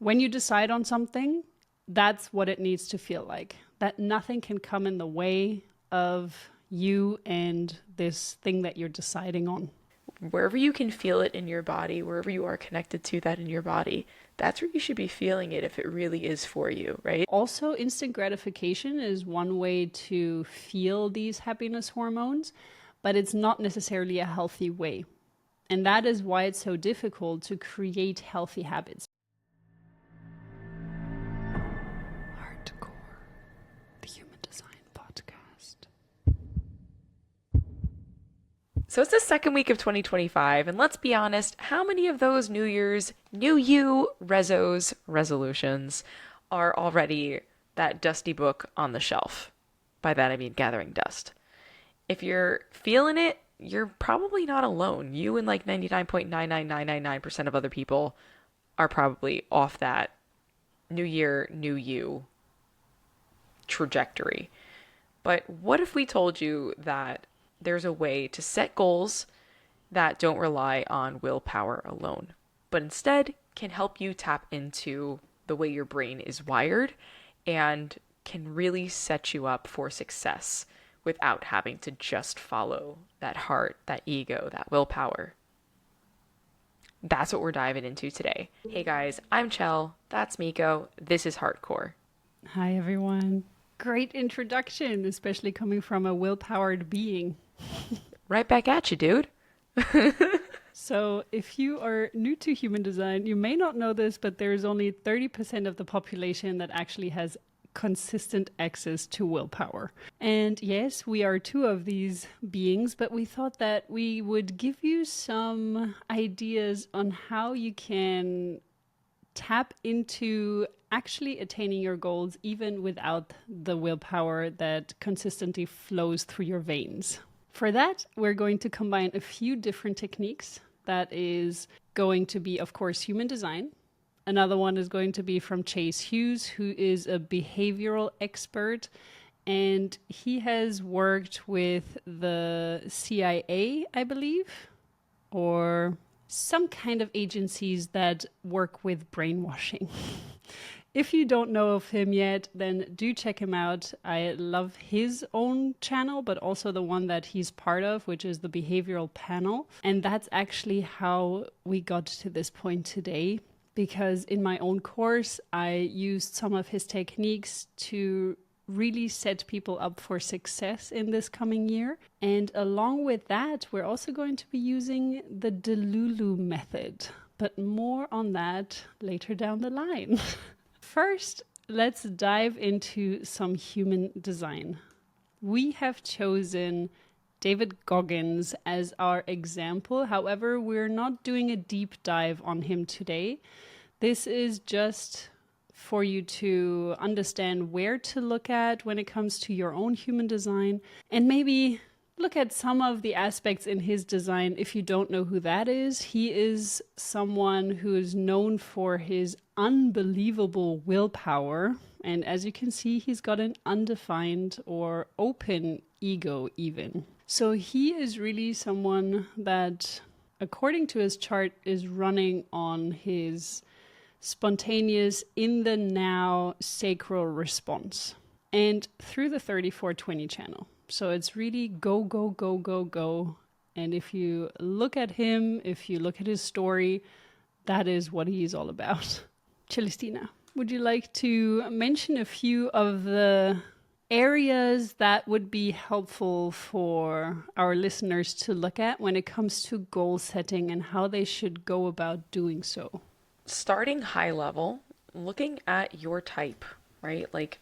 When you decide on something, that's what it needs to feel like. That nothing can come in the way of you and this thing that you're deciding on. Wherever you can feel it in your body, wherever you are connected to that in your body, that's where you should be feeling it if it really is for you, right? Also, instant gratification is one way to feel these happiness hormones, but it's not necessarily a healthy way. And that is why it's so difficult to create healthy habits. Hardcore, the Human Design Podcast. So it's the second week of 2025, and let's be honest, how many of those New Year's, New You resolutions are already that dusty book on the shelf? By that I mean gathering dust. If you're feeling it, you're probably not alone. You and like 99.99999% of other people are probably off that New Year, New You trajectory. But what if we told you that there's a way to set goals that don't rely on willpower alone, but instead can help you tap into the way your brain is wired and can really set you up for success without having to just follow that heart, that ego, that willpower? That's what we're diving into today. Hey guys, I'm Chell. That's Miko. This is Hardcore. Hi, everyone. Great introduction, especially coming from a willpowered being. Right back at you, dude. So, if you are new to human design, you may not know this, but there's only 30% of the population that actually has consistent access to willpower. And yes, we are two of these beings, but we thought that we would give you some ideas on how you can tap into actually attaining your goals even without the willpower that consistently flows through your veins. For that, we're going to combine a few different techniques. That is going to be, of course, human design. Another one is going to be from Chase Hughes, who is a behavioral expert. And he has worked with the CIA, I believe, or some kind of agencies that work with brainwashing. If you don't know of him yet, then do check him out. I love his own channel, but also the one that he's part of, which is the Behavioral Panel. And that's actually how we got to this point today, because in my own course, I used some of his techniques to really set people up for success in this coming year. And along with that, we're also going to be using the Delulu method, but more on that later down the line. First, let's dive into some human design. We have chosen David Goggins as our example. However, we're not doing a deep dive on him today. This is just for you to understand where to look at when it comes to your own human design, and maybe look at some of the aspects in his design if you don't know who that is. He is someone who is known for his unbelievable willpower. And as you can see, he's got an undefined or open ego even. So he is really someone that, according to his chart, is running on his spontaneous, in the now sacral response. And through the 3420 channel. So it's really go, go, go, go, go. And if you look at him, if you look at his story, that is what he's all about. Celestina, would you like to mention a few of the areas that would be helpful for our listeners to look at when it comes to goal setting and how they should go about doing so? Starting high level, looking at your type, right? Like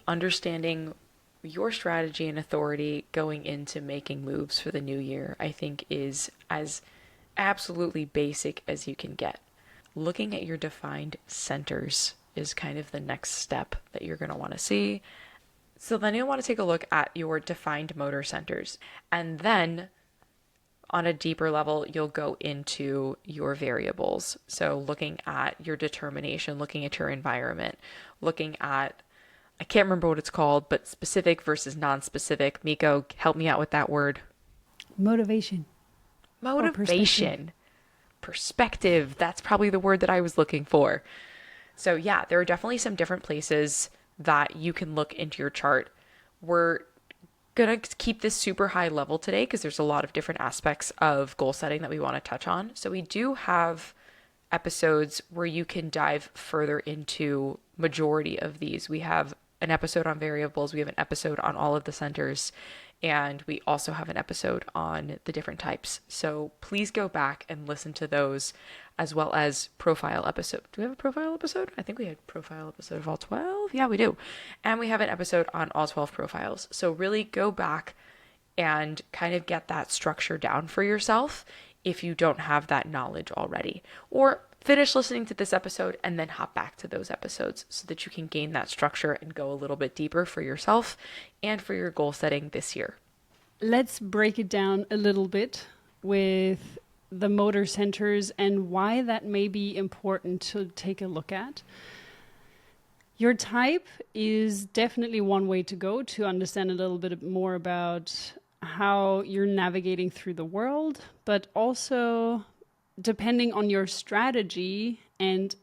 understanding your strategy and authority going into making moves for the new year, I think is as absolutely basic as you can get. Looking at your defined centers is kind of the next step that you're going to want to see. So then you'll want to take a look at your defined motor centers. And then on a deeper level, you'll go into your variables. So looking at your determination, looking at your environment, looking at, I can't remember what it's called, but specific versus non-specific. Miko, help me out with that word. Motivation. Motivation. Perspective. That's probably the word that I was looking for. So yeah, there are definitely some different places that you can look into your chart. We're gonna keep this super high level today because there's a lot of different aspects of goal setting that we want to touch on. So we do have episodes where you can dive further into majority of these. We have an episode on variables, we have an episode on all of the centers, and we also have an episode on the different types. So please go back and listen to those, as well as profile episode. Do we have a profile episode? I think we had profile episode of all 12. Yeah, we do. And we have an episode on all 12 profiles. So really go back and kind of get that structure down for yourself if you don't have that knowledge already. Or finish listening to this episode and then hop back to those episodes so that you can gain that structure and go a little bit deeper for yourself and for your goal setting this year. Let's break it down a little bit with the motor centers and why that may be important to take a look at. Your type is definitely one way to go to understand a little bit more about how you're navigating through the world, but also depending on your strategy and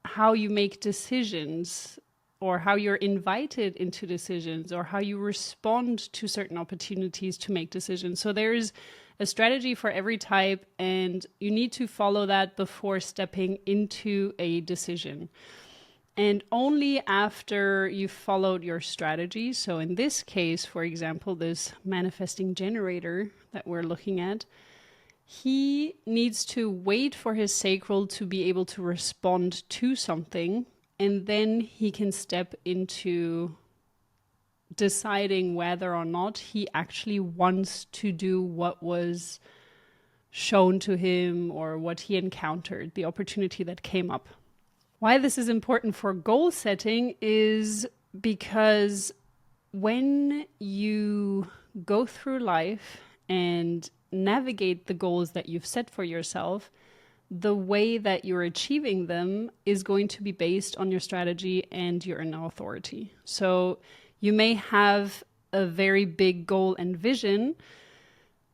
how you make decisions, or how you're invited into decisions, or how you respond to certain opportunities to make decisions. So there's a strategy for every type, and you need to follow that before stepping into a decision. And only after you've followed your strategy, so in this case, for example, this manifesting generator that we're looking at, he needs to wait for his sacral to be able to respond to something, and then he can step into deciding whether or not he actually wants to do what was shown to him or what he encountered, the opportunity that came up. Why this is important for goal setting is because when you go through life and navigate the goals that you've set for yourself, the way that you're achieving them is going to be based on your strategy and your inner authority. So you may have a very big goal and vision,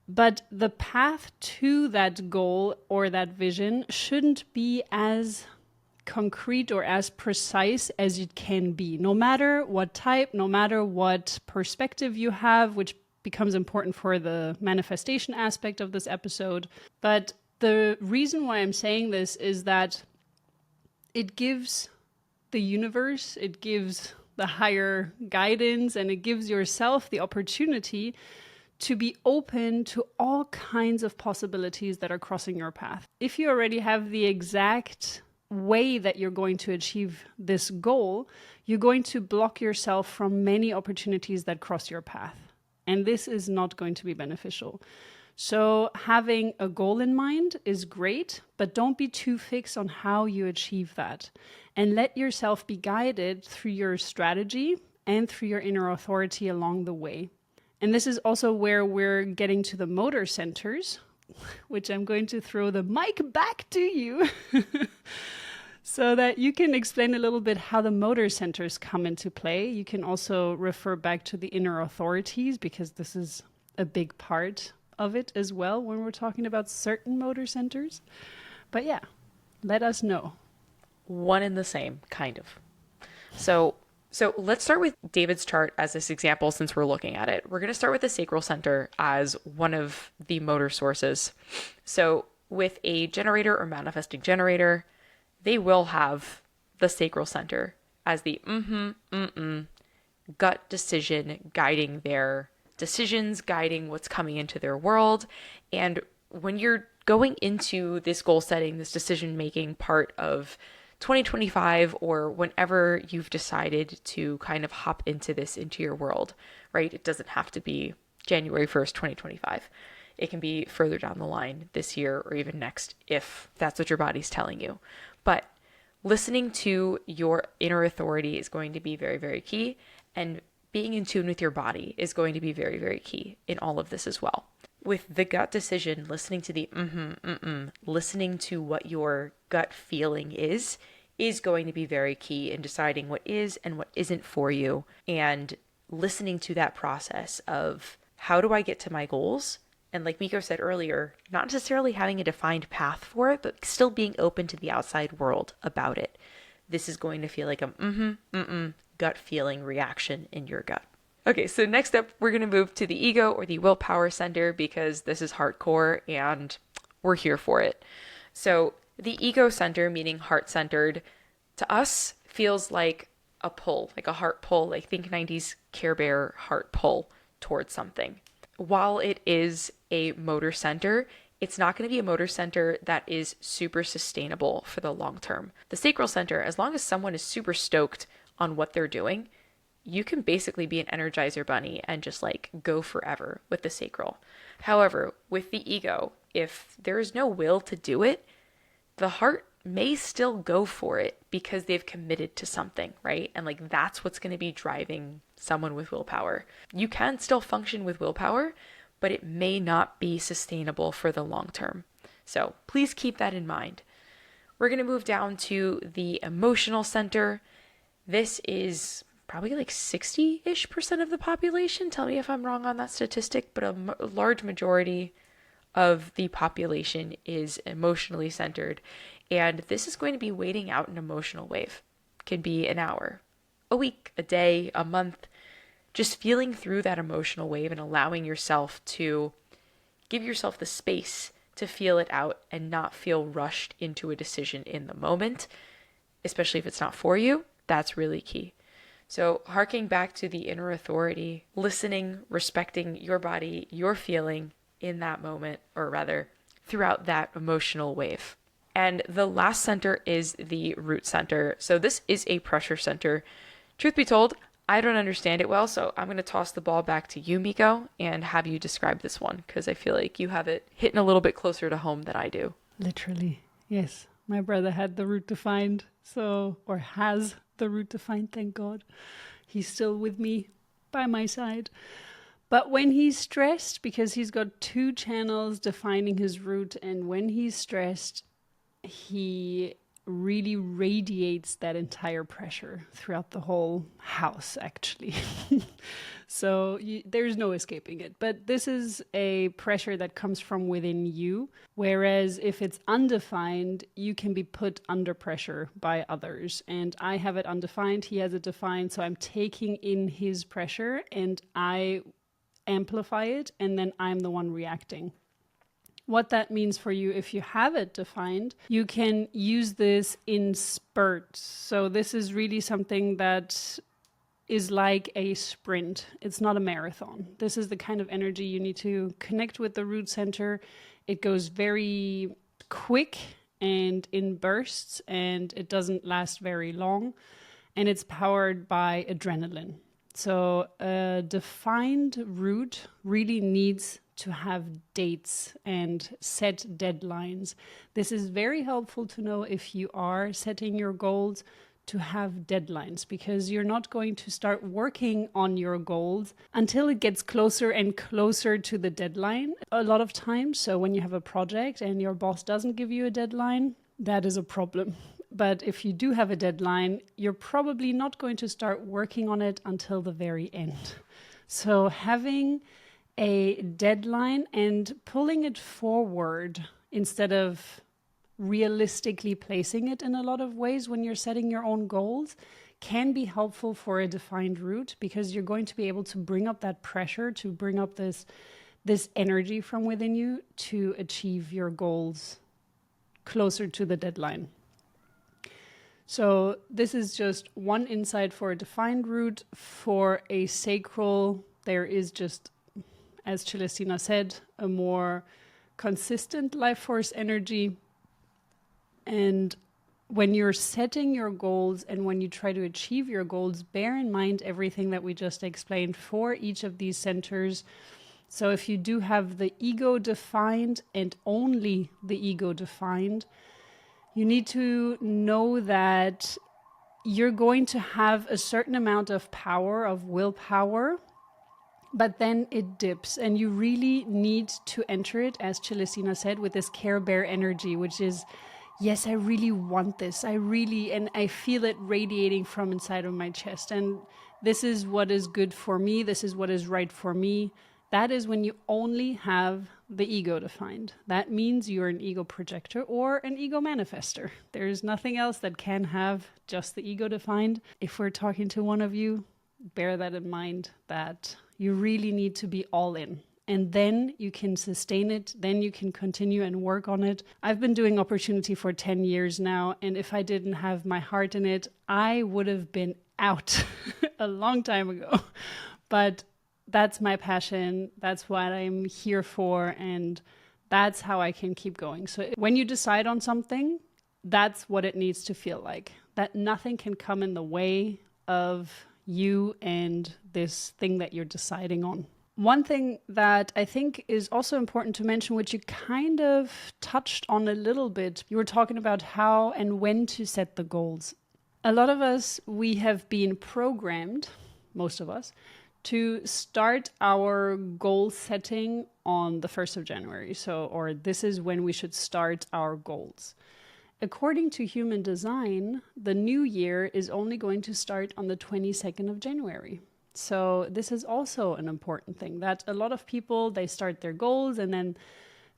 but the path to that goal or that vision shouldn't be as concrete or as precise as it can be, no matter what type, no matter what perspective you have, which becomes important for the manifestation aspect of this episode. But the reason why I'm saying this is that it gives the universe, it gives the higher guidance, and it gives yourself the opportunity to be open to all kinds of possibilities that are crossing your path. If you already have the exact way that you're going to achieve this goal, you're going to block yourself from many opportunities that cross your path. And this is not going to be beneficial. So having a goal in mind is great, but don't be too fixed on how you achieve that. And let yourself be guided through your strategy and through your inner authority along the way. And this is also where we're getting to the motor centers, which I'm going to throw the mic back to you so that you can explain a little bit how the motor centers come into play. You can also refer back to the inner authorities because this is a big part of it as well when we're talking about certain motor centers. But yeah, let us know. One and the same, kind of. So let's start with David's chart as this example since we're looking at it. We're going to start with the sacral center as one of the motor sources. So with a generator or manifesting generator, they will have the sacral center as the gut decision guiding their decisions, guiding what's coming into their world. And when you're going into this goal setting, this decision making part of 2025, or whenever you've decided to kind of hop into this into your world, right? It doesn't have to be January 1st, 2025. It can be further down the line this year or even next if that's what your body's telling you. But listening to your inner authority is going to be very, very key. And being in tune with your body is going to be very, very key in all of this as well. With the gut decision, listening to the listening to what your gut feeling is going to be very key in deciding what is and what isn't for you, and listening to that process of how do I get to my goals? And like Miko said earlier, not necessarily having a defined path for it, but still being open to the outside world about it. this is going to feel like a gut feeling reaction in your gut. Okay, so next up, we're going to move to the ego or the willpower center because this is hardcore and we're here for it. So the ego center, meaning heart-centered, to us feels like a pull, like a heart pull, like think 90s Care Bear heart pull towards something. While it is a motor center, it's not going to be a motor center that is super sustainable for the long term. The sacral center, as long as someone is super stoked on what they're doing, you can basically be an Energizer bunny and just like go forever with the sacral. However, with the ego, if there is no will to do it, the heart may still go for it because they've committed to something, right? And like that's what's going to be driving someone with willpower. You can still function with willpower, but it may not be sustainable for the long term. So please keep that in mind. We're going to move down to the emotional center. This is probably like 60-ish% of the population. Tell me if I'm wrong on that statistic, but a large majority of the population is emotionally centered. And this is going to be waiting out an emotional wave. It could be an hour, a week, a day, a month. Just feeling through that emotional wave and allowing yourself to give yourself the space to feel it out and not feel rushed into a decision in the moment, especially if it's not for you. That's really key. So harking back to the inner authority, listening, respecting your body, your feeling in that moment, or rather throughout that emotional wave. And the last center is the root center. So this is a pressure center. Truth be told, I don't understand it well, so I'm going to toss the ball back to you, Miko, and have you describe this one, because I feel like you have it hitting a little bit closer to home than I do. Literally, yes. My brother had the root defined, or has the root defined, thank God. He's still with me, by my side. But when he's stressed, because he's got 2 channels defining his root, and when he's stressed, he really radiates that entire pressure throughout the whole house, actually. So there's no escaping it. But this is a pressure that comes from within you. Whereas if it's undefined, you can be put under pressure by others. And I have it undefined, he has it defined. So I'm taking in his pressure and I amplify it, and then I'm the one reacting. What that means for you, if you have it defined, you can use this in spurts. So this is really something that is like a sprint. It's not a marathon. This is the kind of energy you need to connect with the root center. It goes very quick and in bursts, and it doesn't last very long. And it's powered by adrenaline. So a defined root really needs to have dates and set deadlines. This is very helpful to know if you are setting your goals, to have deadlines, because you're not going to start working on your goals until it gets closer and closer to the deadline a lot of times. So when you have a project and your boss doesn't give you a deadline, that is a problem. But if you do have a deadline, you're probably not going to start working on it until the very end. So having a deadline and pulling it forward instead of realistically placing it in a lot of ways when you're setting your own goals can be helpful for a defined route, because you're going to be able to bring up that pressure, to bring up this energy from within you to achieve your goals closer to the deadline. So this is just one insight for a defined route. For a sacral, there is just, as Celestina said, a more consistent life force energy. And when you're setting your goals and when you try to achieve your goals, bear in mind everything that we just explained for each of these centers. So if you do have the ego defined and only the ego defined, you need to know that you're going to have a certain amount of power, of willpower, but then it dips, and you really need to enter it, as Celestina said, with this Care Bear energy, which is, yes, I really want this. And I feel it radiating from inside of my chest. And this is what is good for me. This is what is right for me. That is when you only have the ego defined. That means you're an ego projector or an ego manifester. There's nothing else that can have just the ego defined. If we're talking to one of you, bear that in mind, that you really need to be all in. And then you can sustain it. Then you can continue and work on it. I've been doing opportunity for 10 years now. And if I didn't have my heart in it, I would have been out a long time ago. But that's my passion. That's what I'm here for. And that's how I can keep going. So when you decide on something, that's what it needs to feel like. That nothing can come in the way of you and this thing that you're deciding on. One thing that I think is also important to mention, which you kind of touched on a little bit, you were talking about how and when to set the goals. A lot of us, we have been programmed, most of us, to start our goal setting on the 1st of January. Or this is when we should start our goals. According to human design, the new year is only going to start on the 22nd of January. So this is also an important thing, that a lot of people, they start their goals and then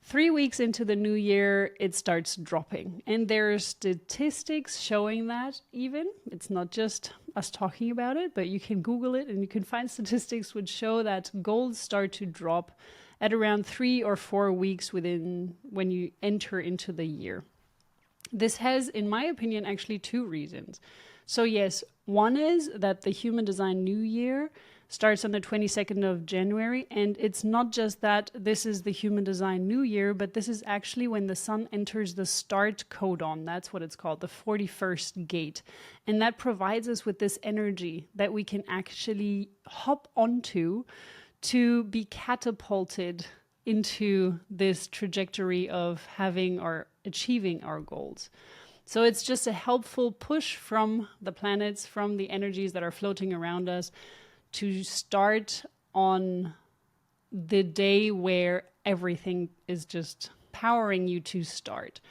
3 weeks into the new year, it starts dropping. And there are statistics showing that even. It's not just us talking about it, but you can Google it and you can find statistics which show that goals start to drop at around 3 or 4 weeks within when you enter into the year. This has, in my opinion, actually 2 reasons. So yes, one is that the Human Design New Year starts on the 22nd of January. And it's not just that this is the Human Design New Year, but this is actually when the sun enters the start codon. That's what it's called, the 41st gate. And that provides us with this energy that we can actually hop onto to be catapulted into this trajectory of having or achieving our goals. So it's just a helpful push from the planets, from the energies that are floating around us, to start on the day where everything is just powering you to start.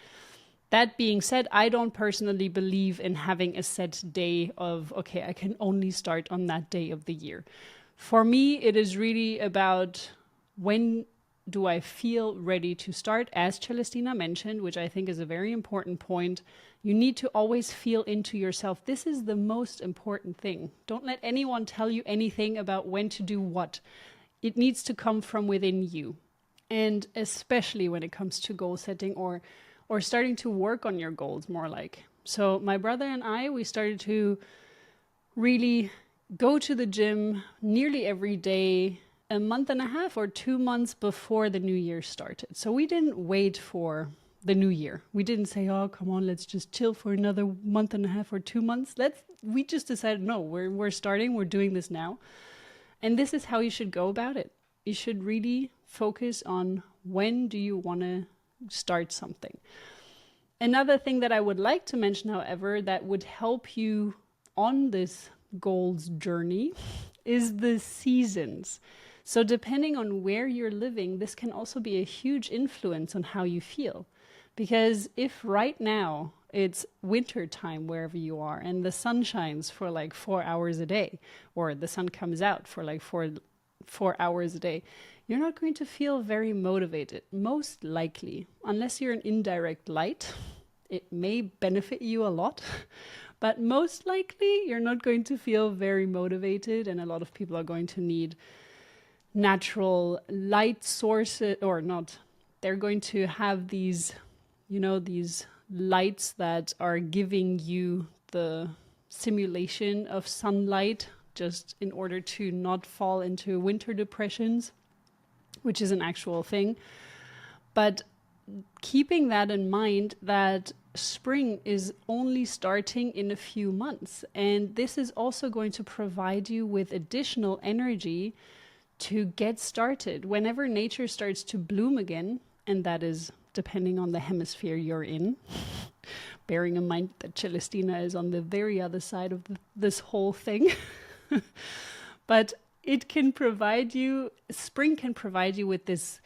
That being said, I don't personally believe in having a set day of, okay, I can only start on that day of the year. For me, it is really about when do I feel ready to start? As Celestina mentioned, which I think is a very important point, you need to always feel into yourself. This is the most important thing. Don't let anyone tell you anything about when to do what. It needs to come from within you. And especially when it comes to goal setting or starting to work on your goals more like. So my brother and I, we started to really go to the gym nearly every day, a month and a half or 2 months before the new year started. So we didn't wait for the new year. We didn't say, oh, come on, let's just chill for another month and a half or 2 months. We just decided, no, we're starting, we're doing this now. And this is how you should go about it. You should really focus on when do you want to start something. Another thing that I would like to mention, however, that would help you on this goals journey is the seasons. So depending on where you're living, this can also be a huge influence on how you feel. Because if right now it's winter time wherever you are and the sun shines for like 4 hours a day, or the sun comes out for like four hours a day, you're not going to feel very motivated, most likely, unless you're an indirect light. It may benefit you a lot, but most likely you're not going to feel very motivated, and a lot of people are going to need natural light sources, or not. They're going to have these, these lights that are giving you the simulation of sunlight just in order to not fall into winter depressions, which is an actual thing. But keeping that in mind, that spring is only starting in a few months. And this is also going to provide you with additional energy to get started. Whenever nature starts to bloom again, and that is depending on the hemisphere you're in, bearing in mind that Celestina is on the very other side of this whole thing. But spring can provide you with this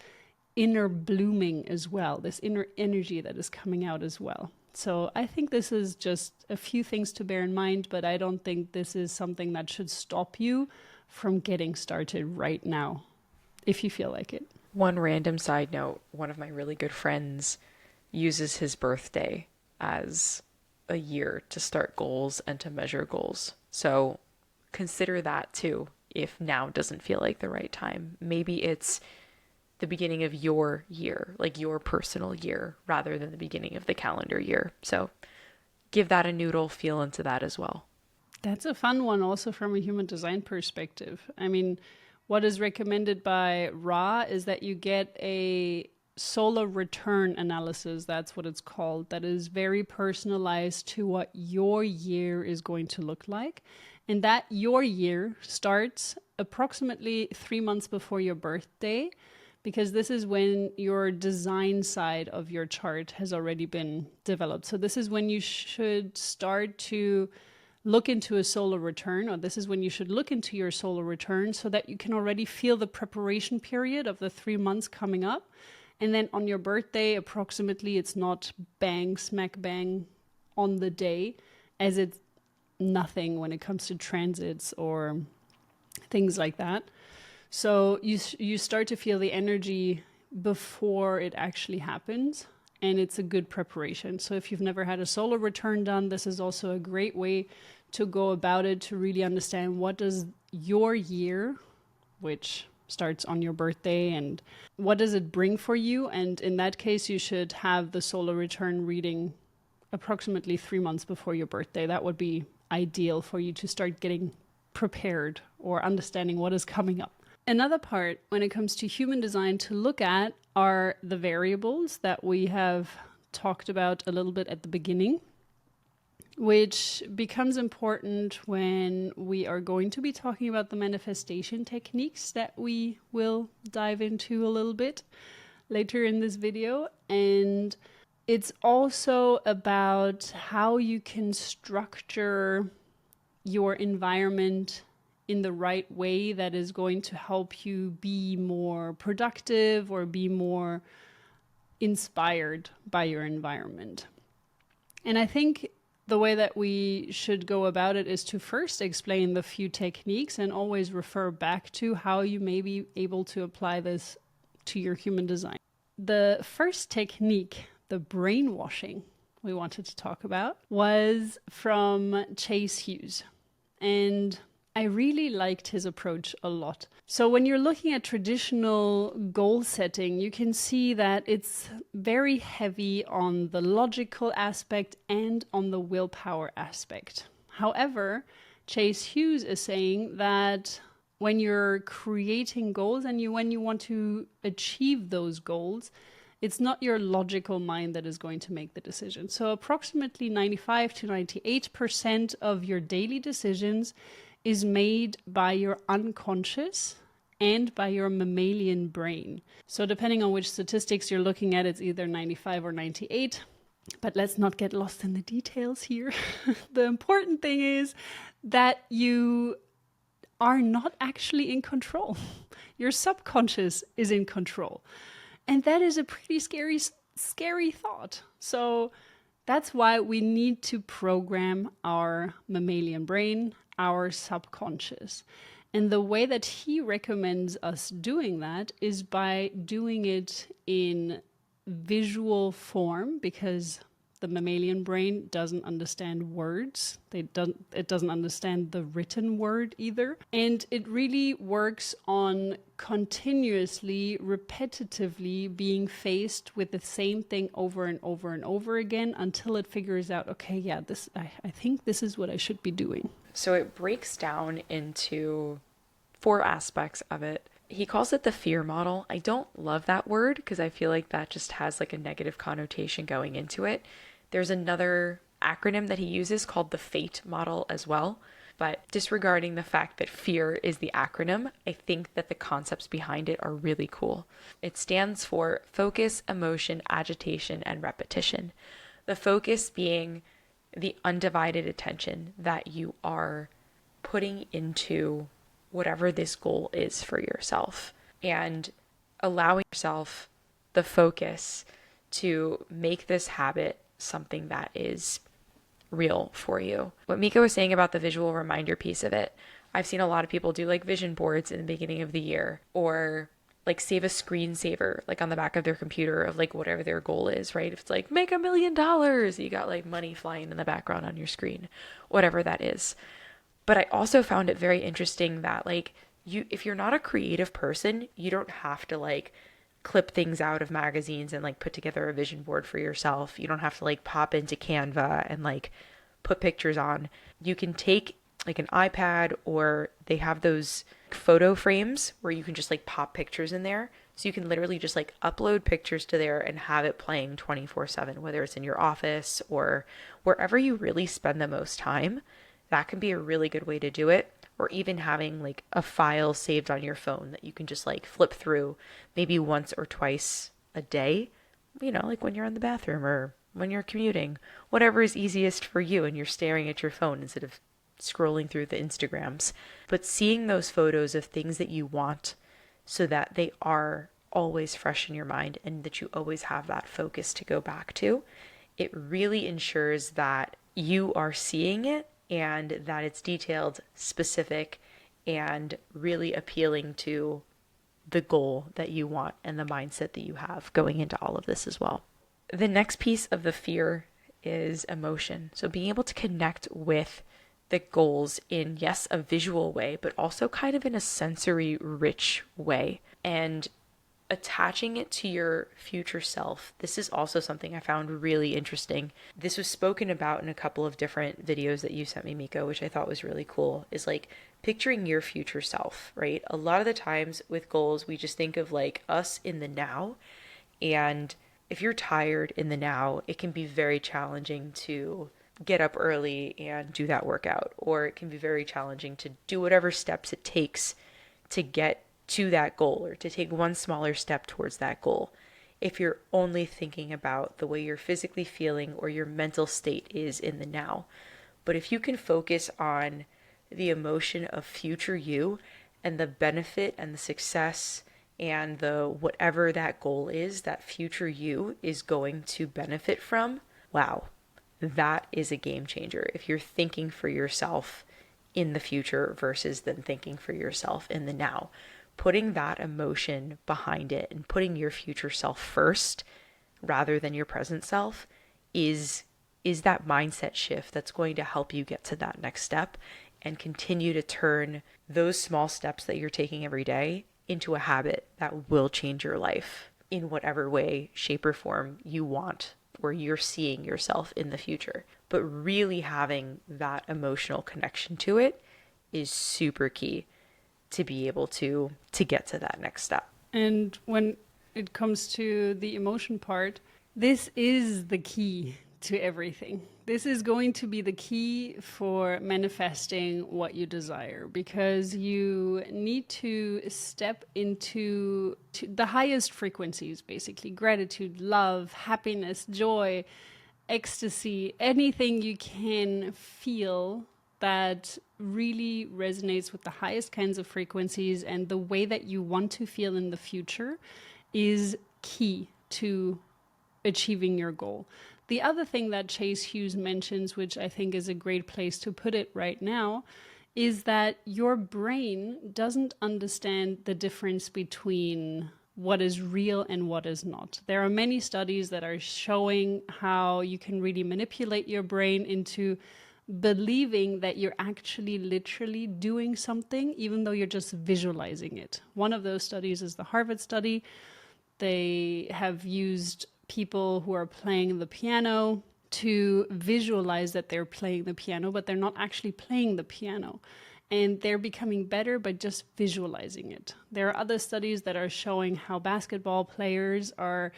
inner blooming as well, this inner energy that is coming out as well. So I think this is just a few things to bear in mind, but I don't think this is something that should stop you from getting started right now, if you feel like it. One random side note, one of my really good friends uses his birthday as a year to start goals and to measure goals. So consider that too if now doesn't feel like the right time. Maybe it's the beginning of your year, like your personal year, rather than the beginning of the calendar year. So give that a noodle, feel into that as well. That's a fun one also from a human design perspective. I mean, what is recommended by Ra is that you get a solar return analysis. That's what it's called. That is very personalized to what your year is going to look like. And that your year starts approximately 3 months before your birthday, because this is when your design side of your chart has already been developed. So this is when you should start to look into a solar return, or this is when you should look into your solar return so that you can already feel the preparation period of the 3 months coming up. And then on your birthday, approximately, it's not bang, smack bang on the day, as it's nothing when it comes to transits or things like that. So you start to feel the energy before it actually happens, and it's a good preparation. So if you've never had a solar return done, this is also a great way to go about it, to really understand what does your year, which starts on your birthday, and what does it bring for you. And in that case, you should have the solar return reading approximately 3 months before your birthday. That would be ideal for you to start getting prepared or understanding what is coming up. Another part when it comes to human design to look at are the variables that we have talked about a little bit at the beginning, which becomes important when we are going to be talking about the manifestation techniques that we will dive into a little bit later in this video. And it's also about how you can structure your environment in the right way that is going to help you be more productive or be more inspired by your environment. And I think the way that we should go about it is to first explain the few techniques and always refer back to how you may be able to apply this to your human design. The first technique, the brainwashing we wanted to talk about, was from Chase Hughes. And I really liked his approach a lot. So when you're looking at traditional goal setting, you can see that it's very heavy on the logical aspect and on the willpower aspect. However, Chase Hughes is saying that when you're creating goals and when you want to achieve those goals, it's not your logical mind that is going to make the decision. So approximately 95 to 98% of your daily decisions is made by your unconscious and by your mammalian brain. So depending on which statistics you're looking at, it's either 95 or 98. But let's not get lost in the details here. The important thing is that you are not actually in control. Your subconscious is in control. And that is a pretty scary thought. So that's why we need to program our mammalian brain, our subconscious. And the way that he recommends us doing that is by doing it in visual form, because the mammalian brain doesn't understand words. It doesn't understand the written word either. And it really works on continuously, repetitively being faced with the same thing over and over and over again until it figures out, okay, yeah, I think this is what I should be doing. So it breaks down into 4 aspects of it. He calls it the fear model. I don't love that word because I feel like that just has like a negative connotation going into it. There's another acronym that he uses called the fate model as well. But disregarding the fact that fear is the acronym, I think that the concepts behind it are really cool. It stands for focus, emotion, agitation, and repetition. The focus being the undivided attention that you are putting into whatever this goal is for yourself, and allowing yourself the focus to make this habit something that is real for you. What Mika was saying about the visual reminder piece of it, I've seen a lot of people do like vision boards in the beginning of the year, or like save a screensaver like on the back of their computer of like whatever their goal is, right? If it's like make $1 million, you got like money flying in the background on your screen, whatever that is. But I also found it very interesting that like you, if you're not a creative person, you don't have to like clip things out of magazines and like put together a vision board for yourself. You don't have to like pop into Canva and like put pictures on. You can take like an iPad, or they have those photo frames where you can just like pop pictures in there. So you can literally just like upload pictures to there and have it playing 24/7, whether it's in your office or wherever you really spend the most time. That can be a really good way to do it. Or even having like a file saved on your phone that you can just like flip through maybe once or twice a day, like when you're in the bathroom or when you're commuting, whatever is easiest for you and you're staring at your phone instead of scrolling through the Instagrams. But seeing those photos of things that you want so that they are always fresh in your mind and that you always have that focus to go back to, it really ensures that you are seeing it and that it's detailed, specific, and really appealing to the goal that you want and the mindset that you have going into all of this as well. The next piece of the fear is emotion. So being able to connect with the goals in, yes, a visual way, but also kind of in a sensory rich way. And attaching it to your future self. This is also something I found really interesting. This was spoken about in a couple of different videos that you sent me, Miko, which I thought was really cool, is like picturing your future self, right? A lot of the times with goals, we just think of like us in the now. And if you're tired in the now, it can be very challenging to get up early and do that workout, or it can be very challenging to do whatever steps it takes to get to that goal or to take one smaller step towards that goal if you're only thinking about the way you're physically feeling or your mental state is in the now. But if you can focus on the emotion of future you and the benefit and the success and the whatever that goal is that future you is going to benefit from, wow, that is a game changer. If you're thinking for yourself in the future versus then thinking for yourself in the now, putting that emotion behind it and putting your future self first rather than your present self is that mindset shift that's going to help you get to that next step and continue to turn those small steps that you're taking every day into a habit that will change your life in whatever way, shape, or form you want or you're seeing yourself in the future. But really having that emotional connection to it is super key to be able to get to that next step. And when it comes to the emotion part, this is the key to everything. This is going to be the key for manifesting what you desire, because you need to step into the highest frequencies, basically gratitude, love, happiness, joy, ecstasy, anything you can feel that really resonates with the highest kinds of frequencies and the way that you want to feel in the future is key to achieving your goal. The other thing that Chase Hughes mentions, which I think is a great place to put it right now, is that your brain doesn't understand the difference between what is real and what is not. There are many studies that are showing how you can really manipulate your brain into believing that you're actually literally doing something, even though you're just visualizing it. One of those studies is the Harvard study. They have used people who are playing the piano to visualize that they're playing the piano, but they're not actually playing the piano. And they're becoming better by just visualizing it. There are other studies that are showing how basketball players are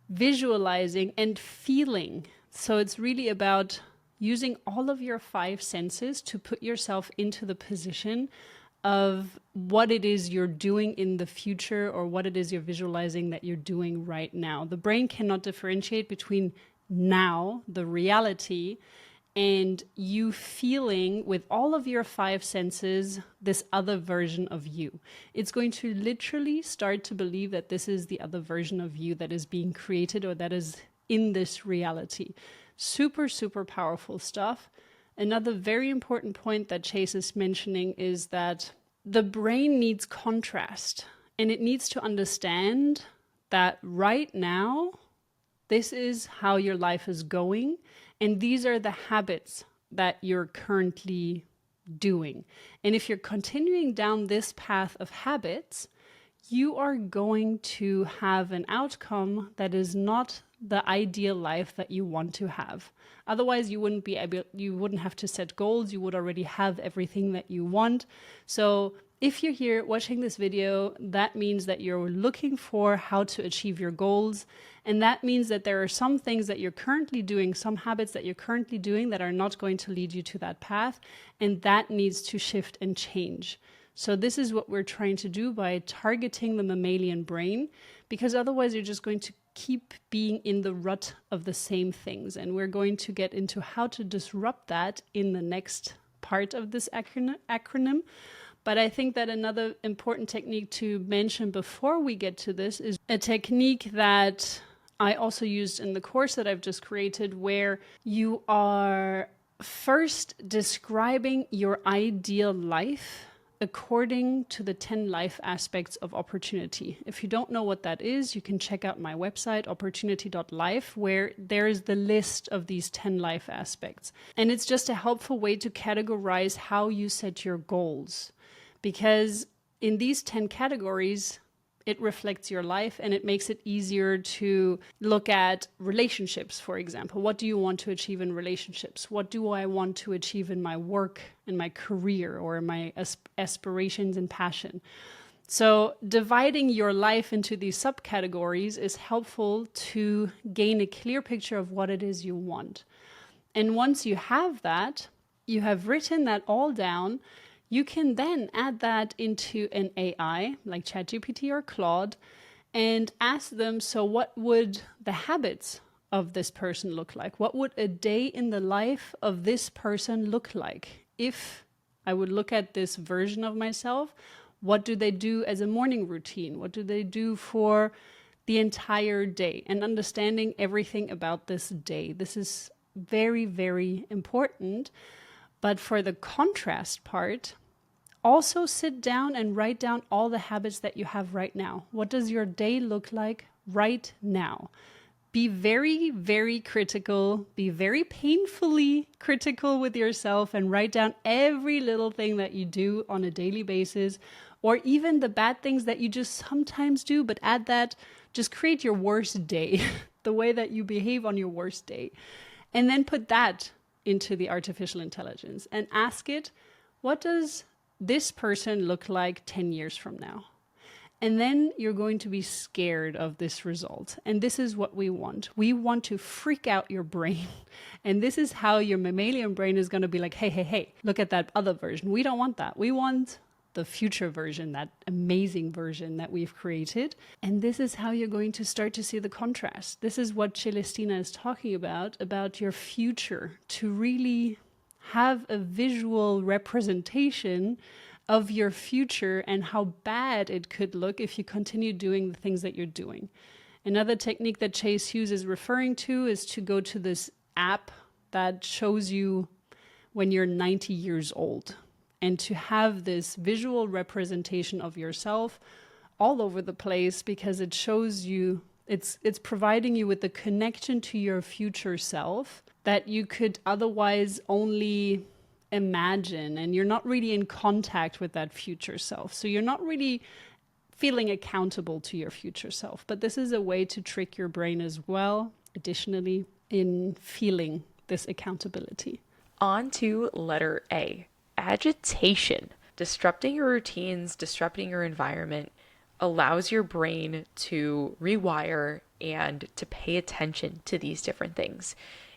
visualizing and feeling. So it's really about using all of your five senses to put yourself into the position of what it is you're doing in the future or what it is you're visualizing that you're doing right now. The brain cannot differentiate between now, the reality, and you feeling with all of your five senses this other version of you. It's going to literally start to believe that this is the other version of you that is being created or that is in this reality. Super, super powerful stuff. Another very important point that Chase is mentioning is that the brain needs contrast. And it needs to understand that right now, this is how your life is going. And these are the habits that you're currently doing. And if you're continuing down this path of habits, you are going to have an outcome that is not the ideal life that you want to have. Otherwise, you wouldn't have to set goals. You would already have everything that you want. So if you're here watching this video, that means that you're looking for how to achieve your goals. And that means that there are some things that you're currently doing, some habits that you're currently doing that are not going to lead you to that path. And that needs to shift and change. So this is what we're trying to do by targeting the mammalian brain, because otherwise you're just going to keep being in the rut of the same things. And we're going to get into how to disrupt that in the next part of this acronym. But I think that another important technique to mention before we get to this is a technique that I also used in the course that I've just created, where you are first describing your ideal life according to the 10 life aspects of opportunity. If you don't know what that is, you can check out my website, opportunity.life, where there is the list of these 10 life aspects. And it's just a helpful way to categorize how you set your goals. Because in these 10 categories, it reflects your life and it makes it easier to look at relationships, for example. What do you want to achieve in relationships? What do I want to achieve in my work, in my career, or in my aspirations and passion? So dividing your life into these subcategories is helpful to gain a clear picture of what it is you want. And once you have that, you have written that all down, you can then add that into an AI like ChatGPT or Claude and ask them, so what would the habits of this person look like? What would a day in the life of this person look like? If I would look at this version of myself, what do they do as a morning routine? What do they do for the entire day? And understanding everything about this day. This is very, very important. But for the contrast part, also sit down and write down all the habits that you have right now. What does your day look like right now? Be very, very critical. Be very painfully critical with yourself and write down every little thing that you do on a daily basis, or even the bad things that you just sometimes do, but add that, just create your worst day, the way that you behave on your worst day. And then put that into the artificial intelligence and ask it, what does this person look like 10 years from now? And then you're going to be scared of this result. And this is what we want. We want to freak out your brain. And this is how your mammalian brain is going to be like, hey, look at that other version. We don't want that. We want the future version, that amazing version that we've created. And this is how you're going to start to see the contrast. This is what Celestina is talking about your future, to really have a visual representation of your future and how bad it could look if you continue doing the things that you're doing. Another technique that Chase Hughes is referring to is to go to this app that shows you when you're 90 years old, and to have this visual representation of yourself all over the place, because it shows you, it's providing you with the connection to your future self that you could otherwise only imagine, and you're not really in contact with that future self. So you're not really feeling accountable to your future self. But this is a way to trick your brain as well, additionally, in feeling this accountability. On to letter A, agitation. Disrupting your routines, disrupting your environment allows your brain to rewire and to pay attention to these different things.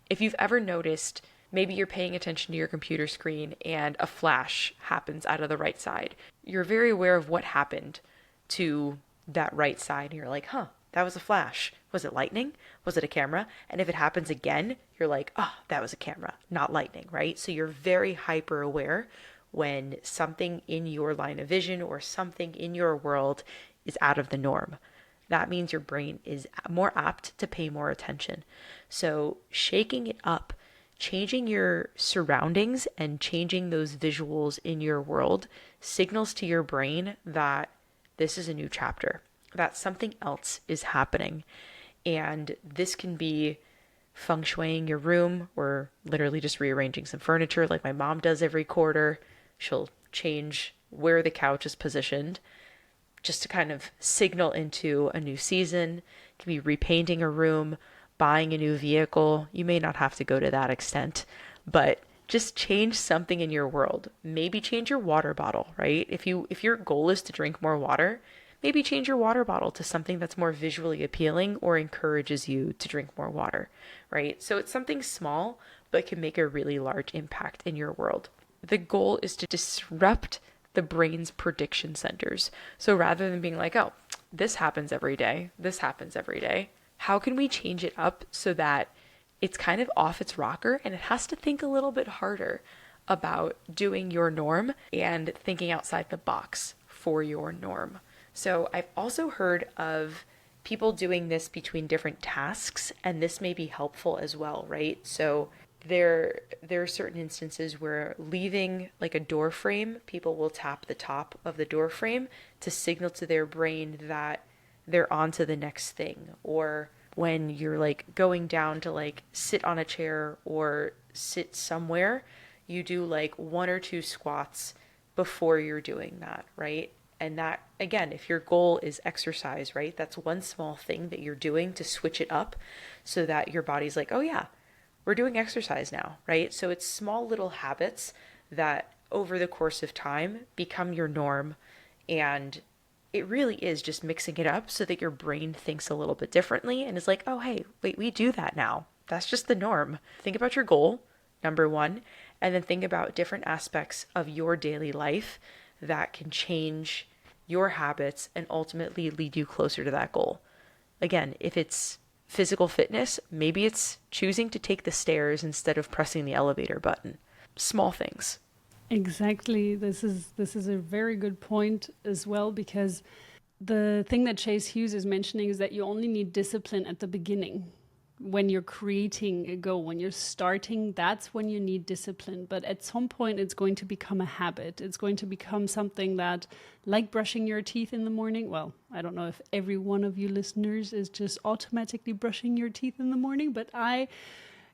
If you've ever noticed, maybe you're paying attention to your computer screen and a flash happens out of the right side. You're very aware of what happened to that right side. And you're like, that was a flash. Was it lightning? Was it a camera? And if it happens again, you're like, that was a camera, not lightning, right? So you're very hyper aware when something in your line of vision or something in your world is out of the norm. That means your brain is more apt to pay more attention. So shaking it up, changing your surroundings and changing those visuals in your world signals to your brain that this is a new chapter, that something else is happening. And this can be feng shuiing your room, or literally just rearranging some furniture like my mom does every quarter. She'll change where the couch is positioned just to kind of signal into a new season. It can be repainting a room, buying a new vehicle. You may not have to go to that extent, but just change something in your world. Maybe change your water bottle, right? If your goal is to drink more water, maybe change your water bottle to something that's more visually appealing or encourages you to drink more water, right? So it's something small, but can make a really large impact in your world. The goal is to disrupt the brain's prediction centers. So rather than being like, oh, this happens every day, this happens every day, how can we change it up so that it's kind of off its rocker and it has to think a little bit harder about doing your norm and thinking outside the box for your norm? So I've also heard of people doing this between different tasks, and this may be helpful as well, right? So there are certain instances where leaving like a door frame, people will tap the top of the door frame to signal to their brain that they're on to the next thing. Or when you're like going down to like sit on a chair or sit somewhere, you do like 1 or 2 squats before you're doing that, right? And that, again, if your goal is exercise, right, that's one small thing that you're doing to switch it up so that your body's like, oh yeah, we're doing exercise now, right? So it's small little habits that over the course of time become your norm. And it really is just mixing it up so that your brain thinks a little bit differently and is like, oh, hey, wait, we do that now. That's just the norm. Think about your goal, number one, and then think about different aspects of your daily life that can change your habits and ultimately lead you closer to that goal. Again, if it's physical fitness, maybe it's choosing to take the stairs instead of pressing the elevator button. Small things. Exactly. This is a very good point as well, because the thing that Chase Hughes is mentioning is that you only need discipline at the beginning. When you're creating a goal, when you're starting, that's when you need discipline. But at some point, it's going to become a habit. It's going to become something that, like brushing your teeth in the morning. Well, I don't know if every one of you listeners is just automatically brushing your teeth in the morning, but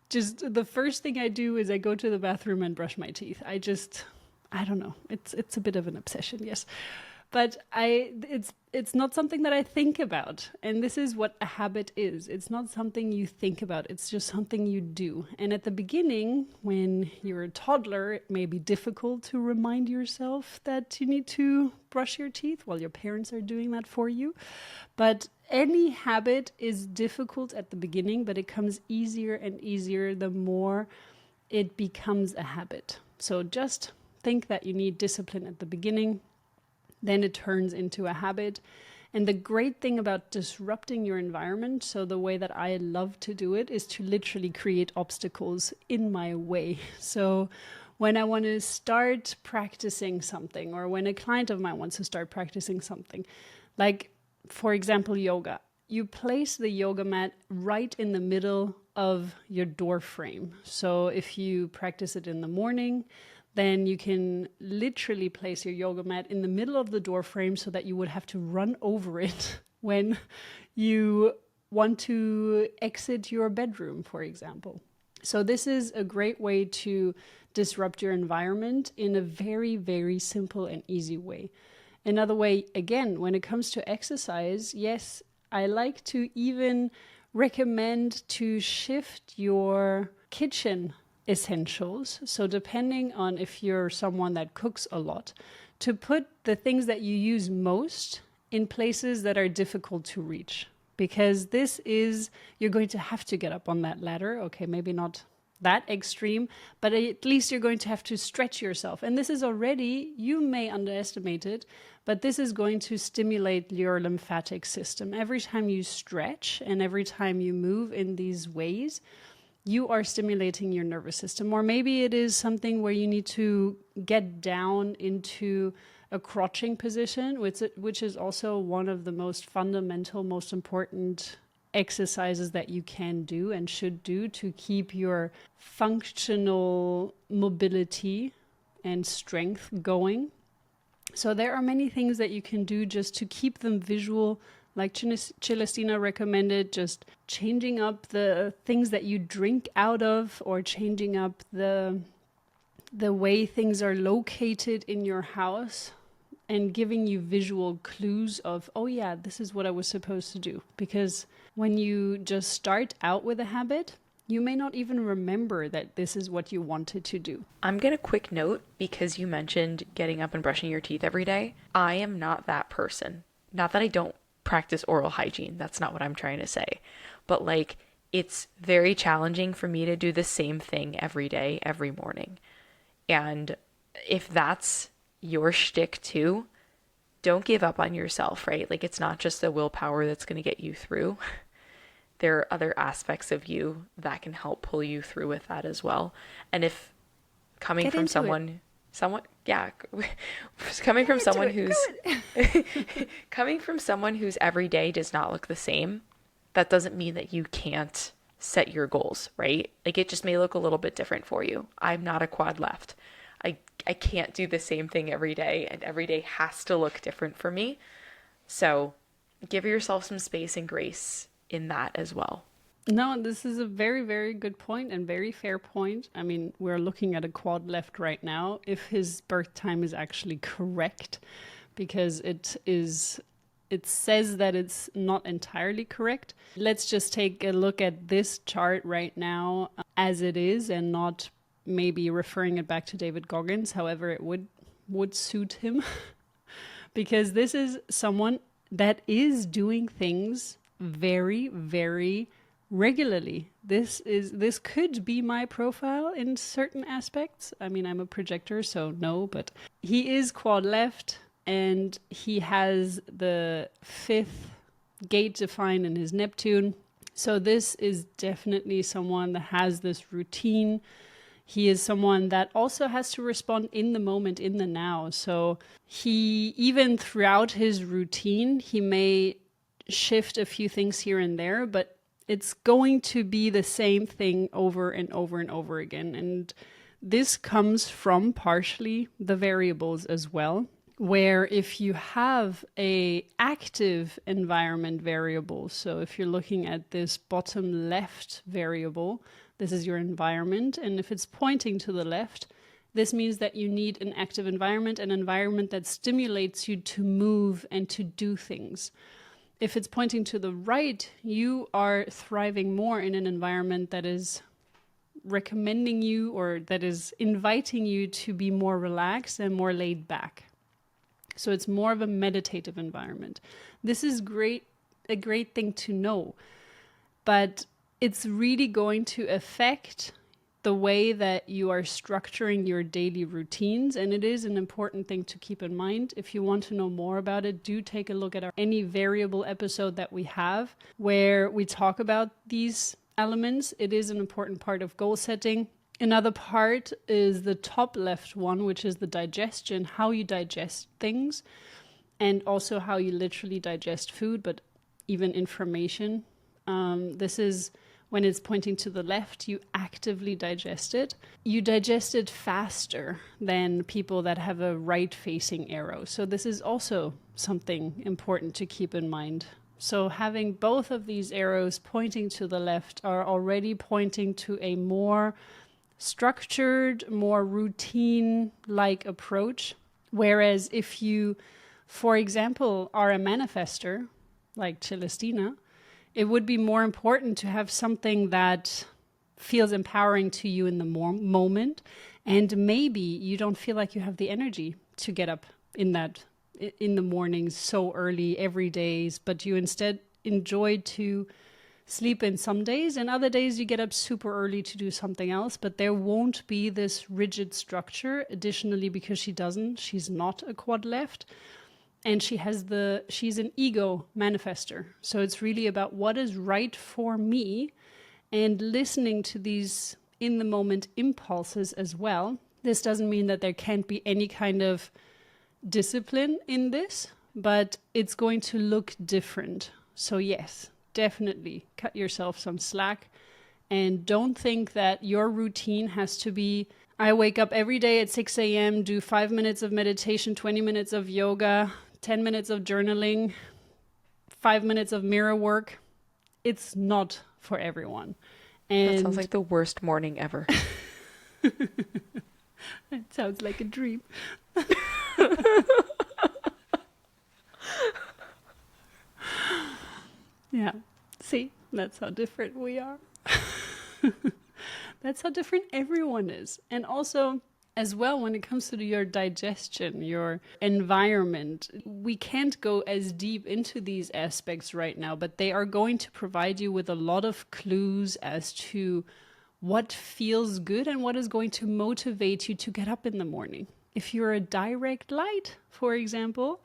the first thing I do is I go to the bathroom and brush my teeth. I don't know. It's a bit of an obsession, yes. But it's not something that I think about. And this is what a habit is. It's not something you think about. It's just something you do. And at the beginning, when you're a toddler, it may be difficult to remind yourself that you need to brush your teeth while your parents are doing that for you. But any habit is difficult at the beginning, but it comes easier and easier the more it becomes a habit. So just think that you need discipline at the beginning. Then it turns into a habit. And the great thing about disrupting your environment, so the way that I love to do it, is to literally create obstacles in my way. So when I want to start practicing something, or when a client of mine wants to start practicing something, like, for example, yoga, you place the yoga mat right in the middle of your door frame. So if you practice it in the morning, then you can literally place your yoga mat in the middle of the door frame so that you would have to run over it when you want to exit your bedroom, for example. So this is a great way to disrupt your environment in a very, very simple and easy way. Another way, again, when it comes to exercise, yes, I like to even recommend to shift your kitchen essentials. So depending on if you're someone that cooks a lot, to put the things that you use most in places that are difficult to reach. Because you're going to have to get up on that ladder. Okay, maybe not that extreme, but at least you're going to have to stretch yourself. And this is already, you may underestimate it, but this is going to stimulate your lymphatic system. Every time you stretch and every time you move in these ways, you are stimulating your nervous system. Or maybe it is something where you need to get down into a crouching position, which is also one of the most fundamental, most important exercises that you can do and should do to keep your functional mobility and strength going. So there are many things that you can do just to keep them visual, like Celestina recommended, just changing up the things that you drink out of, or changing up the way things are located in your house, and giving you visual clues of, oh yeah, this is what I was supposed to do. Because when you just start out with a habit, you may not even remember that this is what you wanted to do. I'm going to quick note, because you mentioned getting up and brushing your teeth every day. I am not that person. Not that I don't practice oral hygiene. That's not what I'm trying to say. But like, it's very challenging for me to do the same thing every day, every morning. And if that's your shtick too, don't give up on yourself, right? Like, it's not just the willpower that's going to get you through. There are other aspects of you that can help pull you through with that as well. And if coming from someone, coming from someone who's coming from someone whose every day does not look the same, that doesn't mean that you can't set your goals, right? Like, it just may look a little bit different for you. I'm not a quad left. I can't do the same thing every day, and every day has to look different for me. So give yourself some space and grace in that as well. No, this is a very, very good point and very fair point. I mean, we're looking at a quad left right now, if his birth time is actually correct, because it says that it's not entirely correct. Let's just take a look at this chart right now as it is, and not maybe referring it back to David Goggins. However, it would suit him because this is someone that is doing things very, very regularly. This could be my profile in certain aspects. I mean, I'm a projector, so no, but he is quad left, and he has the 5th gate defined in his Neptune. So this is definitely someone that has this routine. He is someone that also has to respond in the moment, in the now. So he, even throughout his routine, he may shift a few things here and there, but it's going to be the same thing over and over and over again. And this comes from partially the variables as well, where if you have a active environment variable, so if you're looking at this bottom left variable, this is your environment, and if it's pointing to the left, this means that you need an active environment, an environment that stimulates you to move and to do things. If it's pointing to the right, you are thriving more in an environment that is recommending you, or that is inviting you to be more relaxed and more laid back. So it's more of a meditative environment. This is a great thing to know, but it's really going to affect the way that you are structuring your daily routines. And it is an important thing to keep in mind. If you want to know more about it, do take a look at any variable episode that we have where we talk about these elements. It is an important part of goal setting. Another part is the top left one, which is the digestion, how you digest things, and also how you literally digest food, but even information. This is when it's pointing to the left, you actively digest it. You digest it faster than people that have a right-facing arrow. So this is also something important to keep in mind. So having both of these arrows pointing to the left are already pointing to a more structured, more routine-like approach. Whereas if you, for example, are a manifester, like Celestina, it would be more important to have something that feels empowering to you in the moment. And maybe you don't feel like you have the energy to get up in the mornings so early every day, but you instead enjoy to sleep in some days, and other days you get up super early to do something else, but there won't be this rigid structure. Additionally, because she's not a quad left, and she's an ego manifester. So it's really about what is right for me, and listening to these in the moment impulses as well. This doesn't mean that there can't be any kind of discipline in this, but it's going to look different. So yes, definitely cut yourself some slack, and don't think that your routine has to be I wake up every day at 6 a.m., do 5 minutes of meditation, 20 minutes of yoga, 10 minutes of journaling, 5 minutes of mirror work. It's not for everyone. That sounds And like the worst morning ever. it sounds like a dream. Yeah. See, that's how different we are. That's how different everyone is. And also, as well, when it comes to your digestion, your environment, we can't go as deep into these aspects right now, but they are going to provide you with a lot of clues as to what feels good and what is going to motivate you to get up in the morning. If you're a direct light, for example,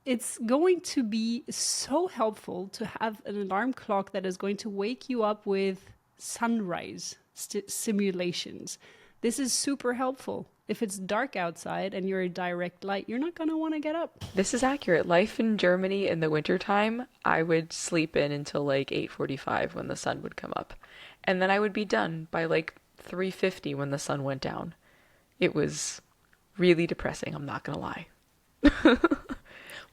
it's going to be so helpful to have an alarm clock that is going to wake you up with sunrise simulations. This is super helpful. If it's dark outside and you're a direct light, you're not going to want to get up. This is accurate. Life in Germany in the wintertime, I would sleep in until like 8:45 when the sun would come up. And then I would be done by like 3:50 when the sun went down. It was really depressing, I'm not going to lie.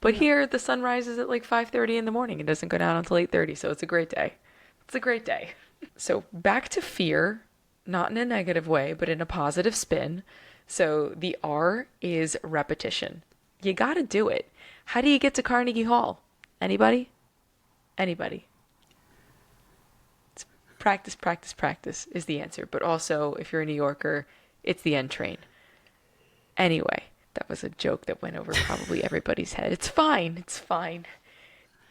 But here the sun rises at like 5:30 in the morning. It doesn't go down until 8:30, so it's a great day. It's a great day. So back to fear, not in a negative way, but in a positive spin. So the R is repetition. You got to do it. How do you get to Carnegie Hall? Anybody? Anybody? It's practice, practice, practice is the answer. But also, if you're a New Yorker, it's the N train. Anyway, that was a joke that went over probably everybody's head. It's fine. It's fine.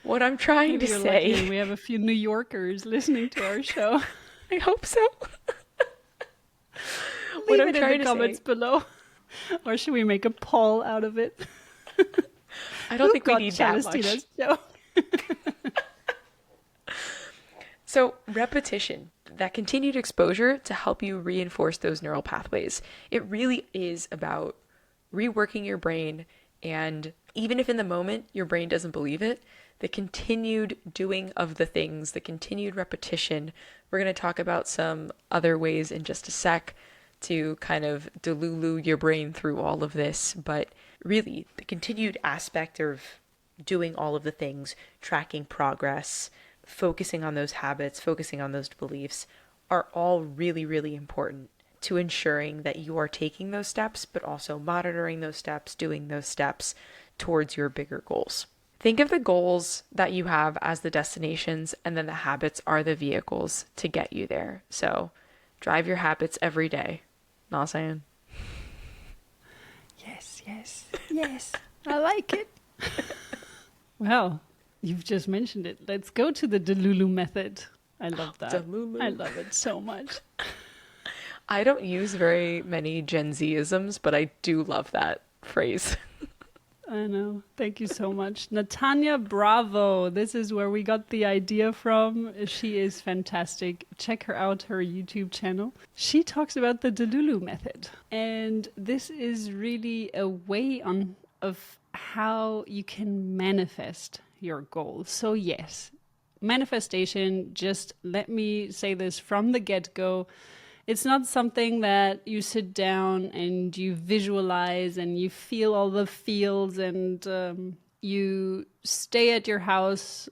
What I'm trying Maybe to you're say. lucky we have a few New Yorkers listening to our show. I hope so. Leave it in the comments below. Or should we make a poll out of it? I don't think we need that much. So repetition, that continued exposure to help you reinforce those neural pathways. It really is about reworking your brain, and even if in the moment your brain doesn't believe it, the continued doing of the things, the continued repetition. We're going to talk about some other ways in just a sec to kind of delulu your brain through all of this, but really the continued aspect of doing all of the things, tracking progress, focusing on those habits, focusing on those beliefs are all really, really important to ensuring that you are taking those steps, but also monitoring those steps, doing those steps towards your bigger goals. Think of the goals that you have as the destinations, and then the habits are the vehicles to get you there. So drive your habits every day. Not saying. Yes, yes, yes. I like it. Well, you've just mentioned it. Let's go to the Delulu method. I love that. Delulu. I love it so much. I don't use very many Gen Z-isms, but I do love that phrase. I know. Thank you so much. Natanya Bravo. This is where we got the idea from. She is fantastic. Check her out, her YouTube channel. She talks about the Delulu method. And this is really a way of how you can manifest your goals. So yes, manifestation, just let me say this from the get-go. It's not something that you sit down and you visualize and you feel all the feels and you stay at your house,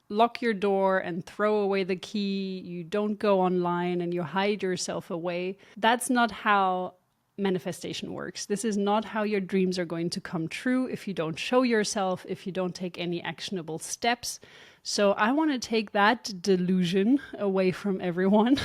lock your door and throw away the key. You don't go online and you hide yourself away. That's not how manifestation works. This is not how your dreams are going to come true if you don't show yourself, if you don't take any actionable steps. So I want to take that delusion away from everyone.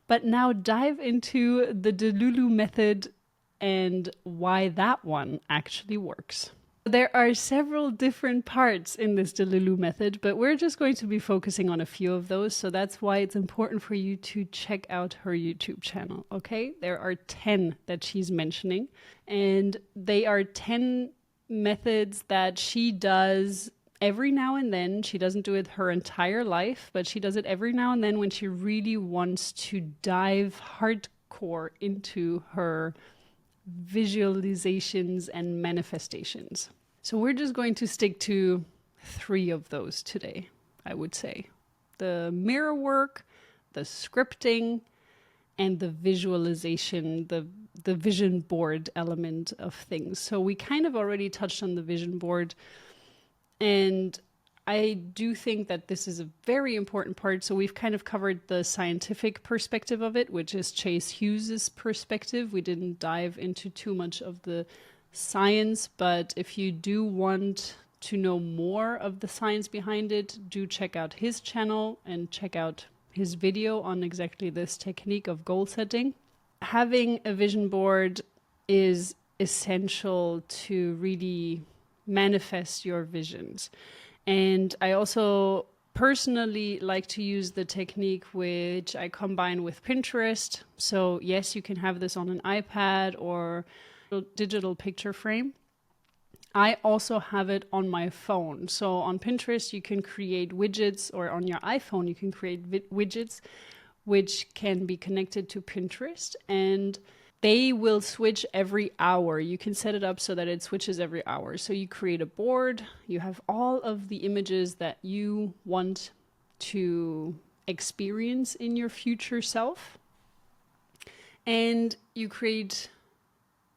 But now dive into the Delulu method and why that one actually works. There are several different parts in this Delulu method, but we're just going to be focusing on a few of those. So that's why it's important for you to check out her YouTube channel, okay? There are 10 that she's mentioning, and they are 10 methods that she does every now and then. She doesn't do it her entire life, but she does it every now and then when she really wants to dive hardcore into her visualizations and manifestations. So we're just going to stick to 3 of those today, I would say. The mirror work, the scripting, and the visualization, the the vision board element of things. So we kind of already touched on the vision board, and I do think that this is a very important part. So we've kind of covered the scientific perspective of it, which is Chase Hughes's perspective. We didn't dive into too much of the science, but if you do want to know more of the science behind it, do check out his channel and check out his video on exactly this technique of goal setting. Having a vision board is essential to really manifest your visions. And I also personally like to use the technique which I combine with Pinterest. So yes, you can have this on an iPad or a digital picture frame. I also have it on my phone. So on Pinterest, you can create widgets, or on your iPhone, you can create widgets which can be connected to Pinterest, and they will switch every hour. You can set it up so that it switches every hour. So you create a board, you have all of the images that you want to experience in your future self, and you create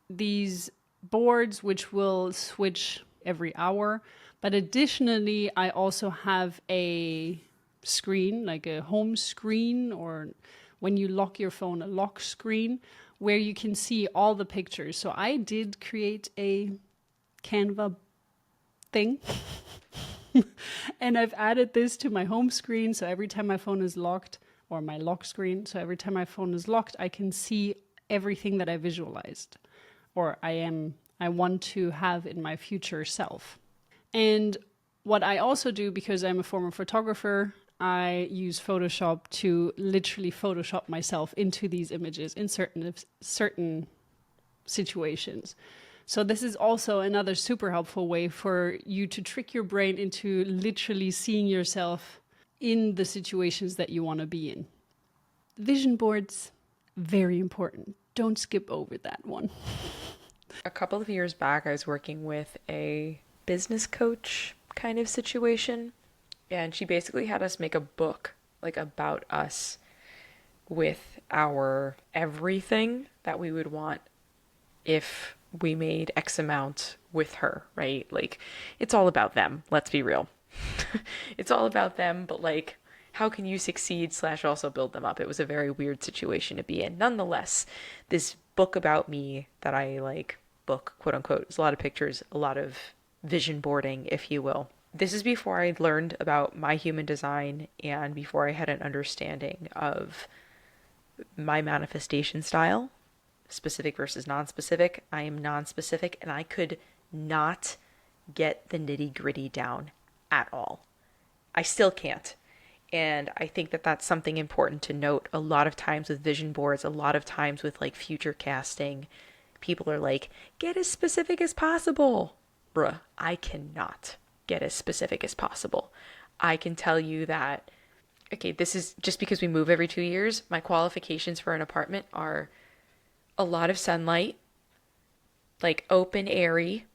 these boards which will switch every hour. But additionally, I also have a screen, like a home screen, or when you lock your phone, a lock screen, where you can see all the pictures. So I did create a Canva thing and I've added this to my home screen. So every time my phone is locked, or my lock screen, so every time my phone is locked, I can see everything that I visualized, or I want to have in my future self. And what I also do, because I'm a former photographer, I use Photoshop to literally Photoshop myself into these images in certain situations. So this is also another super helpful way for you to trick your brain into literally seeing yourself in the situations that you want to be in. Vision boards, very important. Don't skip over that one. A couple of years back, I was working with a business coach kind of situation, and she basically had us make a book, like, about us, with our everything that we would want if we made X amount with her, right? Like, it's all about them, let's be real. It's all about them, but like, how can you succeed / also build them up? It was a very weird situation to be in. Nonetheless, this book about me that I like, book, quote unquote, it's a lot of pictures, a lot of vision boarding, if you will. This is before I learned about my human design and before I had an understanding of my manifestation style, specific versus non-specific. I am non-specific, and I could not get the nitty-gritty down at all. I still can't. And I think that that's something important to note. A lot of times with vision boards, a lot of times with like future casting, people are like, get as specific as possible. Bruh, I cannot get as specific as possible. I can tell you that, okay, this is just because we move every 2 years. My qualifications for an apartment are a lot of sunlight, like open, airy,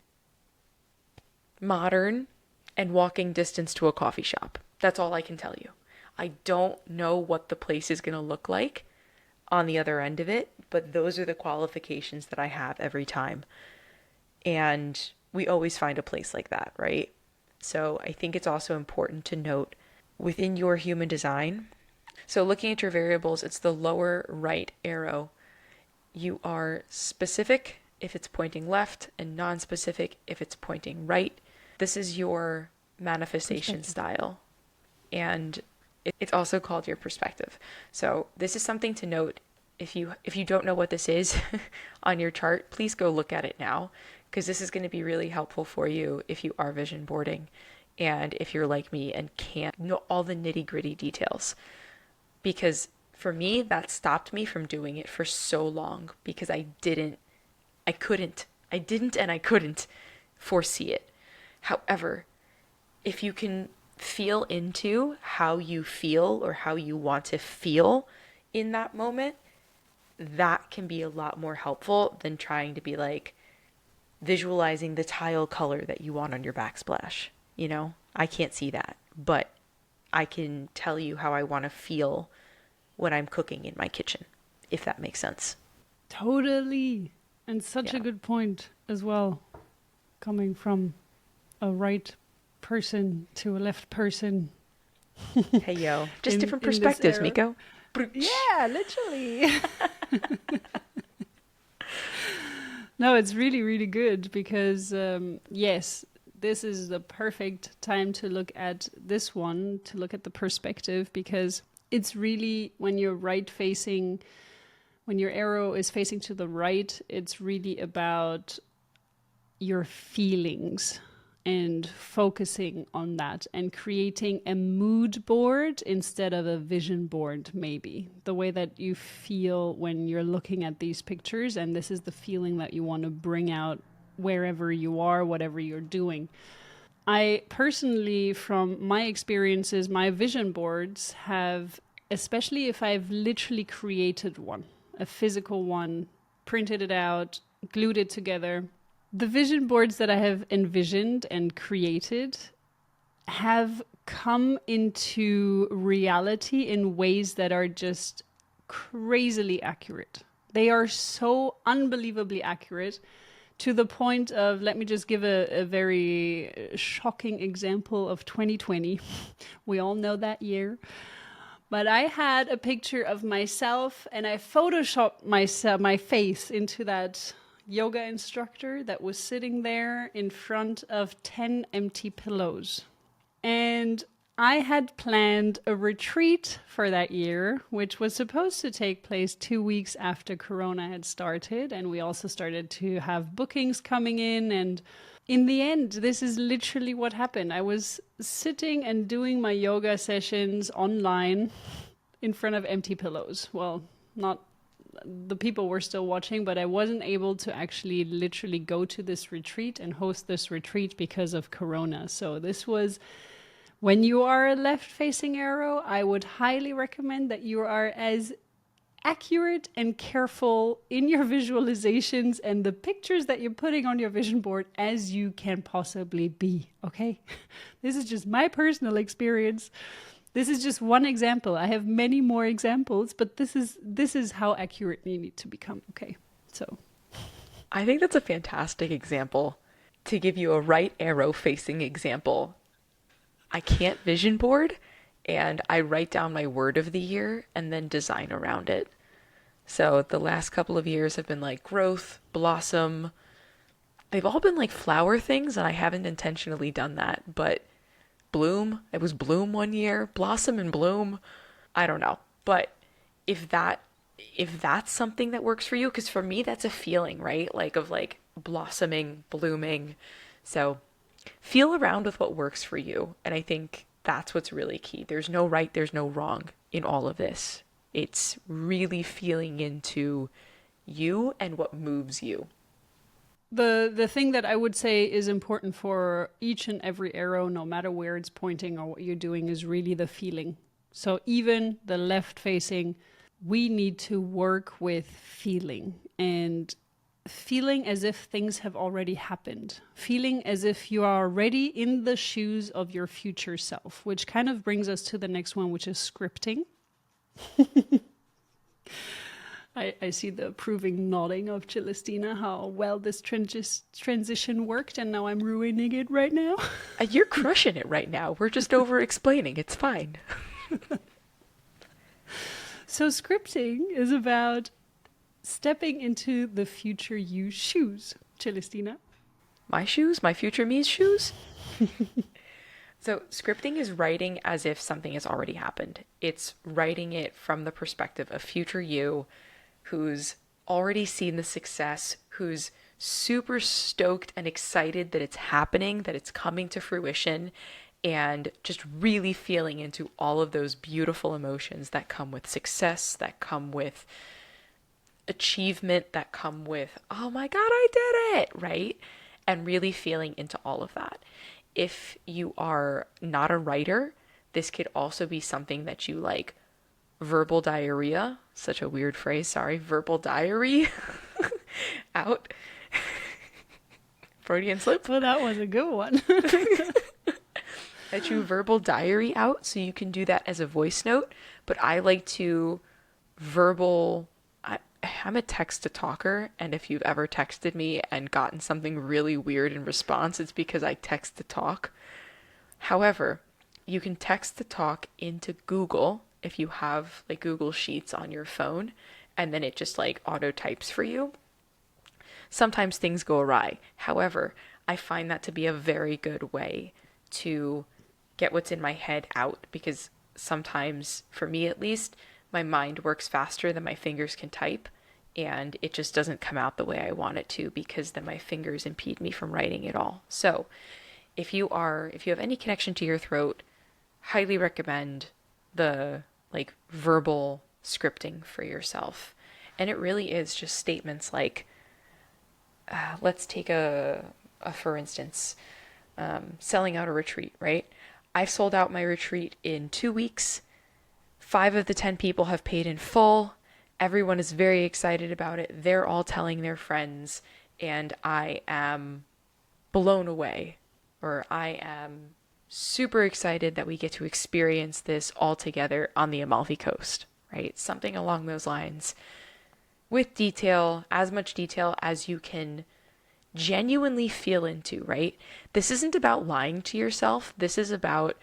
modern, and walking distance to a coffee shop. That's all I can tell you. I don't know what the place is going to look like on the other end of it, but those are the qualifications that I have every time. And we always find a place like that, right? So I think it's also important to note within your human design. So looking at your variables, it's the lower right arrow. You are specific if it's pointing left and non-specific if it's pointing right. This is your manifestation style. And it's also called your perspective. So this is something to note. If you don't know what this is on your chart, please go look at it now, because this is going to be really helpful for you if you are vision boarding and if you're like me and can't know all the nitty-gritty details. Because for me, that stopped me from doing it for so long, because I couldn't foresee it. However, if you can feel into how you feel or how you want to feel in that moment, that can be a lot more helpful than trying to be like visualizing the tile color that you want on your backsplash. You know, I can't see that, but I can tell you how I want to feel when I'm cooking in my kitchen, if that makes sense. Totally. And such a Yeah. good point as well, coming from a right person to a left person Hey, yo. Just different in this perspectives, era. Miko. Brooch. Yeah, literally. No, it's really, really good because, yes, this is the perfect time to look at this one, to look at the perspective, because it's really when you're right facing, when your arrow is facing to the right, it's really about your feelings and focusing on that and creating a mood board instead of a vision board, maybe the way that you feel when you're looking at these pictures, and this is the feeling that you want to bring out wherever you are, whatever you're doing. I personally, from my experiences, my vision boards have, especially if I've literally created one, a physical one, printed it out, glued it together, the vision boards that I have envisioned and created have come into reality in ways that are just crazily accurate. They are so unbelievably accurate to the point of, let me just give a very shocking example of 2020. We all know that year. But I had a picture of myself and I photoshopped my face into that yoga instructor that was sitting there in front of 10 empty pillows. And I had planned a retreat for that year, which was supposed to take place 2 weeks after Corona had started. And we also started to have bookings coming in. And in the end, this is literally what happened. I was sitting and doing my yoga sessions online in front of empty pillows. Well, not the people were still watching, but I wasn't able to actually literally go to this retreat and host this retreat because of Corona. So this was, when you are a left-facing arrow, I would highly recommend that you are as accurate and careful in your visualizations and the pictures that you're putting on your vision board as you can possibly be, okay? This is just my personal experience. This is just one example. I have many more examples, but this is how accurate you need to become. Okay, so I think that's a fantastic example. To give you a right arrow facing example, I can't vision board, and I write down my word of the year and then design around it. So the last couple of years have been like growth, blossom. They've all been like flower things, and I haven't intentionally done that, but bloom, it was bloom one year, blossom and bloom, I don't know. But if that's something that works for you, because for me that's a feeling, right? Like of like blossoming, blooming. So feel around with what works for you, and I think that's what's really key. There's no right, there's no wrong in all of this. It's really feeling into you and what moves you. the thing that I would say is important for each and every arrow, no matter where it's pointing or what you're doing, is really the feeling. So even the left facing, we need to work with feeling and feeling as if things have already happened, feeling as if you are already in the shoes of your future self, which kind of brings us to the next one, which is scripting. I see the approving nodding of Celestina, how well this transition worked, and now I'm ruining it right now. You're crushing it right now. We're just over explaining. It's fine. So scripting is about stepping into the future you's shoes, Celestina. My shoes? My future me's shoes? So scripting is writing as if something has already happened. It's writing it from the perspective of future you who's already seen the success, who's super stoked and excited that it's happening, that it's coming to fruition, and just really feeling into all of those beautiful emotions that come with success, that come with achievement, that come with, oh my God, I did it, right? And really feeling into all of that. If you are not a writer, this could also be something that you like verbal diarrhea, such a weird phrase, sorry, verbal diary out. Freudian slip. Well, that was a good one. That you verbal diary out, so you can do that as a voice note, but I like to verbal, I'm a text to talker, and if you've ever texted me and gotten something really weird in response, it's because I text to talk. However, you can text to talk into Google if you have like Google Sheets on your phone, and then it just like auto types for you. Sometimes things go awry. However, I find that to be a very good way to get what's in my head out, because sometimes, for me at least, my mind works faster than my fingers can type, and it just doesn't come out the way I want it to, because then my fingers impede me from writing it all. So, if you have any connection to your throat, highly recommend the like verbal scripting for yourself. And it really is just statements like, let's take a for instance, selling out a retreat, right? I've sold out my retreat in 2 weeks. 5 of the 10 people have paid in full. Everyone is very excited about it. They're all telling their friends, and I am blown away, or I am super excited that we get to experience this all together on the Amalfi Coast, right? Something along those lines. With detail, as much detail as you can genuinely feel into, right? This isn't about lying to yourself. This is about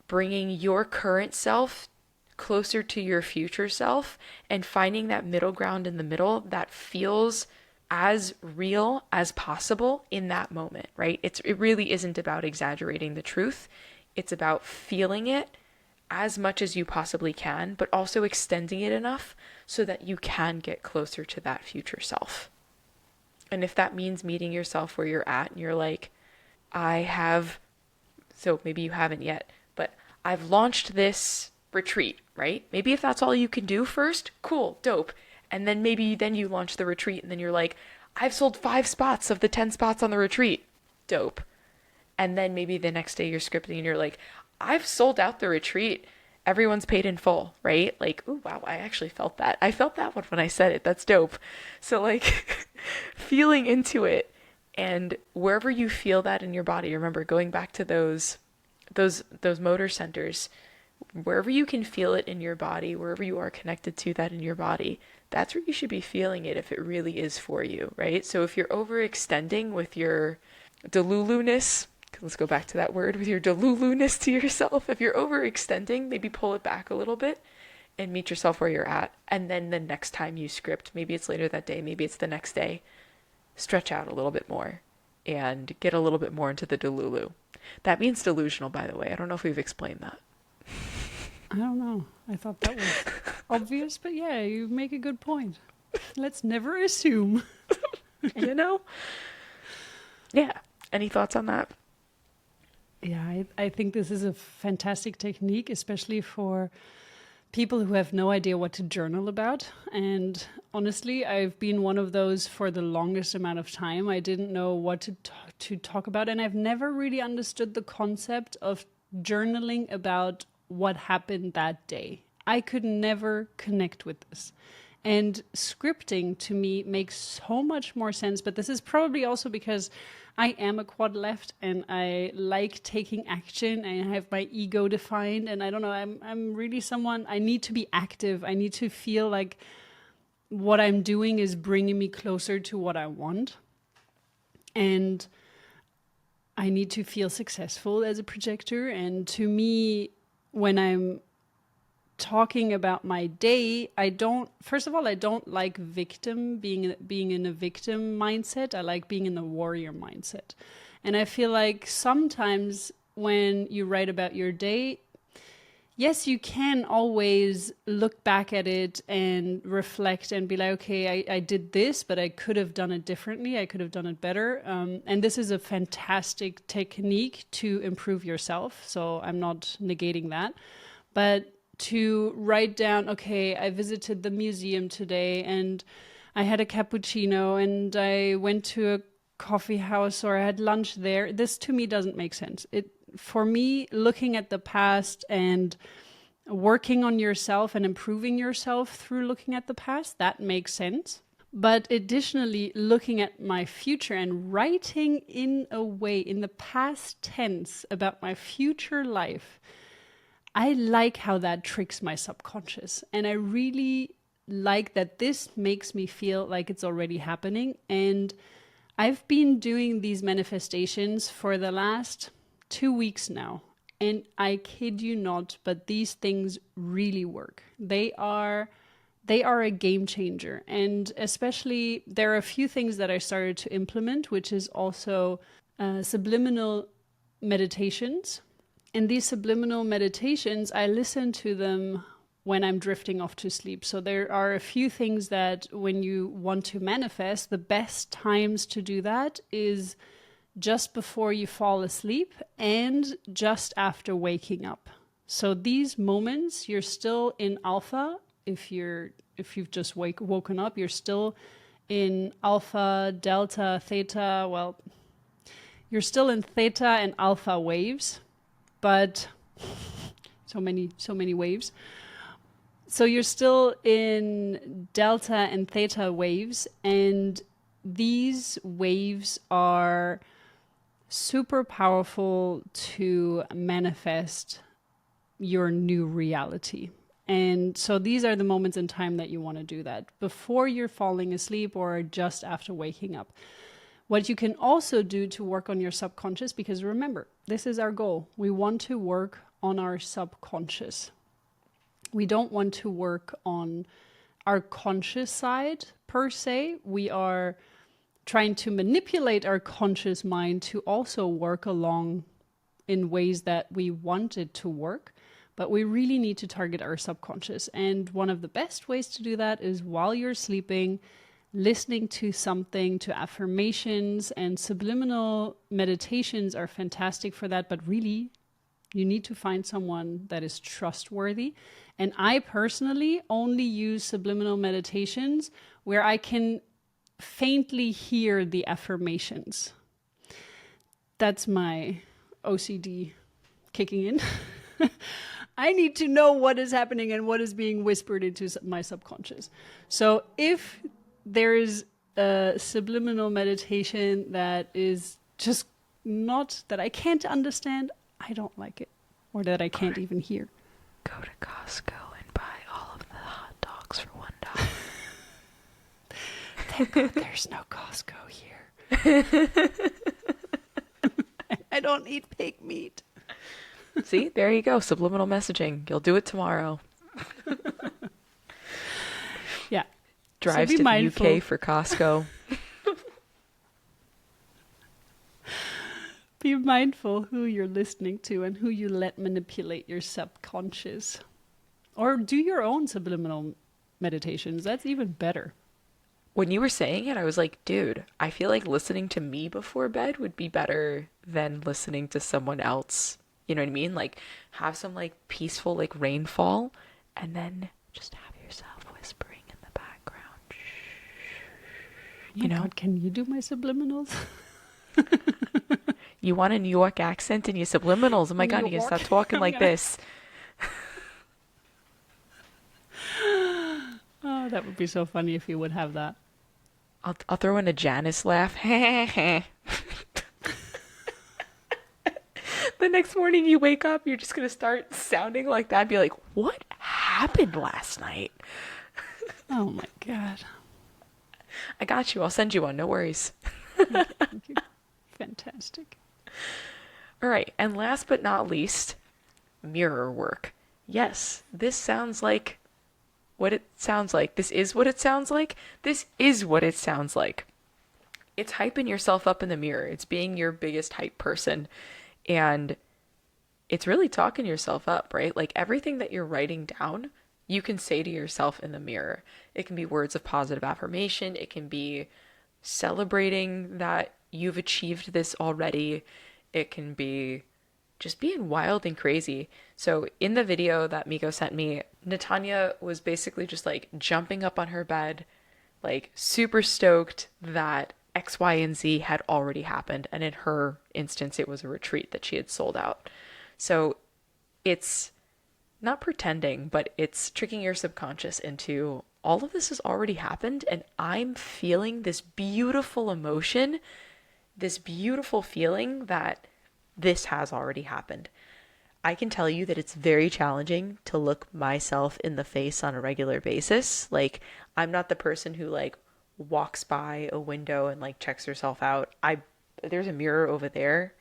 bringing your current self closer to your future self and finding that middle ground in the middle that feels as real as possible in that moment, right? It really isn't about exaggerating the truth. It's about feeling it as much as you possibly can, but also extending it enough so that you can get closer to that future self. And if that means meeting yourself where you're at and you're like, I have, so maybe you haven't yet, but I've launched this retreat, right? Maybe if that's all you can do first, cool, dope. And then maybe then you launch the retreat and then you're like, I've sold 5 spots of the 10 spots on the retreat. Dope. And then maybe the next day you're scripting and you're like, I've sold out the retreat. Everyone's paid in full, right? Like, oh, wow, I actually felt that. I felt that one when I said it. That's dope. So like feeling into it, and wherever you feel that in your body, remember going back to those motor centers, wherever you can feel it in your body, wherever you are connected to that in your body, that's where you should be feeling it if it really is for you, right? So if you're overextending with your Delulu-ness, let's go back to that word, with your Delulu-ness to yourself, if you're overextending, maybe pull it back a little bit and meet yourself where you're at. And then the next time you script, maybe it's later that day, maybe it's the next day, stretch out a little bit more and get a little bit more into the Delulu. That means delusional, by the way. I don't know if we've explained that. I don't know. I thought that was obvious, but yeah, you make a good point. Let's never assume. You know? Yeah. Any thoughts on that? Yeah, I think this is a fantastic technique, especially for people who have no idea what to journal about. And honestly, I've been one of those for the longest amount of time. I didn't know what to talk about, and I've never really understood the concept of journaling about what happened that day. I could never connect with this. And scripting to me makes so much more sense, but this is probably also because I am a quad left and I like taking action and I have my ego defined, and I don't know, I'm really someone, I need to be active. I need to feel like what I'm doing is bringing me closer to what I want. And I need to feel successful as a projector. And to me, when I'm talking about my day, I don't like being in a victim mindset. I like being in the warrior mindset. And I feel like sometimes when you write about your day, yes, you can always look back at it and reflect and be like, okay, I did this, but I could have done it differently. I could have done it better. And this is a fantastic technique to improve yourself. So I'm not negating that. But to write down, okay, I visited the museum today and I had a cappuccino and I went to a coffee house or I had lunch there. This to me doesn't make sense. For me, looking at the past and working on yourself and improving yourself through looking at the past, that makes sense. But additionally, looking at my future and writing in a way in the past tense about my future life, I like how that tricks my subconscious. And I really like that this makes me feel like it's already happening. And I've been doing these manifestations for the last 2 weeks now. And I kid you not, but these things really work. They are a game changer. And especially, there are a few things that I started to implement, which is also subliminal meditations. And these subliminal meditations, I listen to them when I'm drifting off to sleep. So there are a few things that when you want to manifest, the best times to do that is just before you fall asleep and just after waking up. So these moments, you're still in alpha. If you've just woken up, you're still in alpha, delta, theta. Well, you're still in theta and alpha waves, but so many waves. So you're still in delta and theta waves, and these waves are super powerful to manifest your new reality. And so these are the moments in time that you want to do that, before you're falling asleep or just after waking up. What you can also do to work on your subconscious, because remember, this is our goal. We want to work on our subconscious. We don't want to work on our conscious side per se. We are trying to manipulate our conscious mind to also work along in ways that we want it to work. But we really need to target our subconscious. And one of the best ways to do that is while you're sleeping, listening to something, to affirmations, and subliminal meditations are fantastic for that. But really, you need to find someone that is trustworthy. And I personally only use subliminal meditations where I can faintly hear the affirmations. That's my OCD kicking in. I need to know what is happening and what is being whispered into my subconscious. So if there is a subliminal meditation that is just not, that I can't understand, I don't like it, or that I can't even hear. Go to Costco and buy all of the hot dogs for $1. Thank God there's no Costco here. I don't eat pig meat. See, there you go. Subliminal messaging. You'll do it tomorrow. Yeah. Drives to the UK for Costco. Be mindful who you're listening to and who you let manipulate your subconscious. Or do your own subliminal meditations. That's even better. When you were saying it, I was like, dude, I feel like listening to me before bed would be better than listening to someone else. You know what I mean? Like, have some like peaceful like rainfall, and then just have yourself whispering in the background. You know? God, can you do my subliminals? You want a New York accent in your subliminals? Oh my God, you can stop talking like this. Oh, that would be so funny if you would have that. I'll throw in a Janice laugh. The next morning you wake up, you're just going to start sounding like that and be like, what happened last night? Oh my God. I got you. I'll send you one. No worries. Thank you. Fantastic. All right. And last but not least, mirror work. Yes, this sounds like what it sounds like. This is what it sounds like. This is what it sounds like. It's hyping yourself up in the mirror. It's being your biggest hype person. And it's really talking yourself up, right? Like everything that you're writing down, you can say to yourself in the mirror. It can be words of positive affirmation. It can be celebrating that you've achieved this already. It can be just being wild and crazy. So in the video that Miko sent me, Natanya was basically just like jumping up on her bed, like super stoked that X, Y, and Z had already happened. And in her instance, it was a retreat that she had sold out. So it's not pretending, but it's tricking your subconscious into all of this has already happened. And I'm feeling this beautiful emotion, this beautiful feeling that this has already happened. I can tell you that it's very challenging to look myself in the face on a regular basis. Like, I'm not the person who like walks by a window and like checks herself out. There's a mirror over there,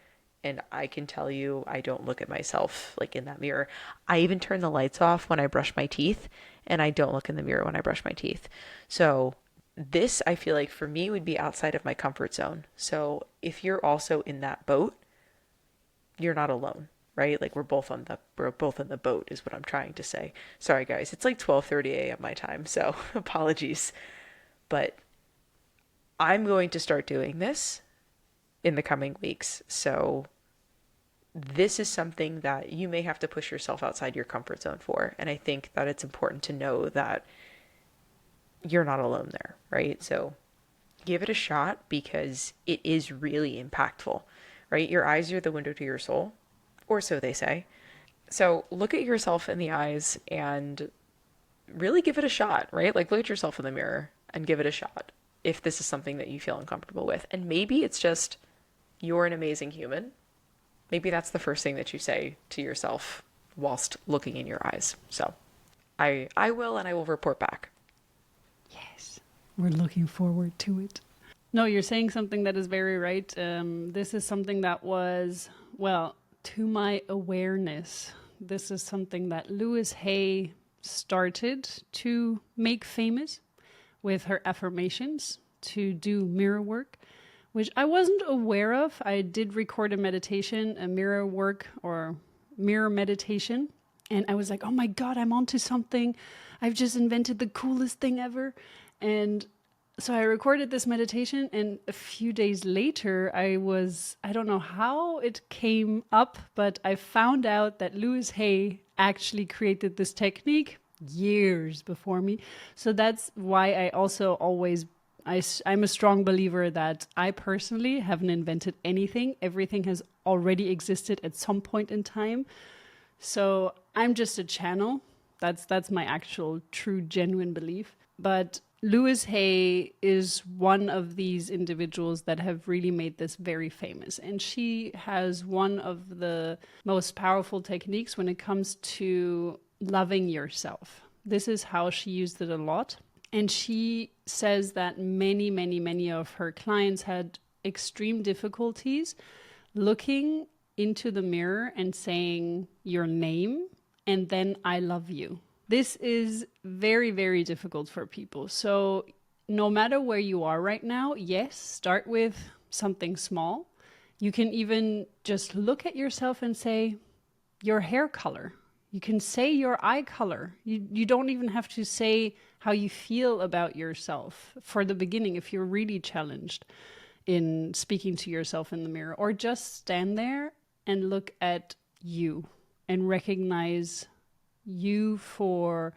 and I can tell you I don't look at myself like in that mirror. I even turn the lights off when I brush my teeth, and I don't look in the mirror when I brush my teeth. So this, I feel like for me would be outside of my comfort zone. So if you're also in that boat, you're not alone, right? Like we're both in the boat is what I'm trying to say. Sorry guys, it's like 12:30 a.m. my time, so apologies. But I'm going to start doing this in the coming weeks. So this is something that you may have to push yourself outside your comfort zone for. And I think that it's important to know that you're not alone there, right? So give it a shot because it is really impactful, right? Your eyes are the window to your soul, or so they say. So look at yourself in the eyes and really give it a shot, right? Like look at yourself in the mirror and give it a shot if this is something that you feel uncomfortable with. And maybe it's just you're an amazing human. Maybe that's the first thing that you say to yourself whilst looking in your eyes. So I will, and I will report back. Yes, we're looking forward to it. No, you're saying something that is very right. This is something that was, well, to my awareness, this is something that Louise Hay started to make famous with her affirmations, to do mirror work, which I wasn't aware of. I did record a meditation, a mirror work or mirror meditation. And I was like, oh my God, I'm onto something. I've just invented the coolest thing ever. And so I recorded this meditation, and a few days later, I don't know how it came up, but I found out that Louise Hay actually created this technique years before me. So that's why I also always, I'm a strong believer that I personally haven't invented anything. Everything has already existed at some point in time. So I'm just a channel. That's my actual true genuine belief. But Louise Hay is one of these individuals that have really made this very famous. And she has one of the most powerful techniques when it comes to loving yourself. This is how she used it a lot. And she says that many, many, many of her clients had extreme difficulties looking into the mirror and saying your name and then I love you. This is very, very difficult for people. So no matter where you are right now, yes, start with something small. You can even just look at yourself and say your hair color. You can say your eye color. You don't even have to say how you feel about yourself for the beginning if you're really challenged in speaking to yourself in the mirror. Or just stand there and look at you and recognize you for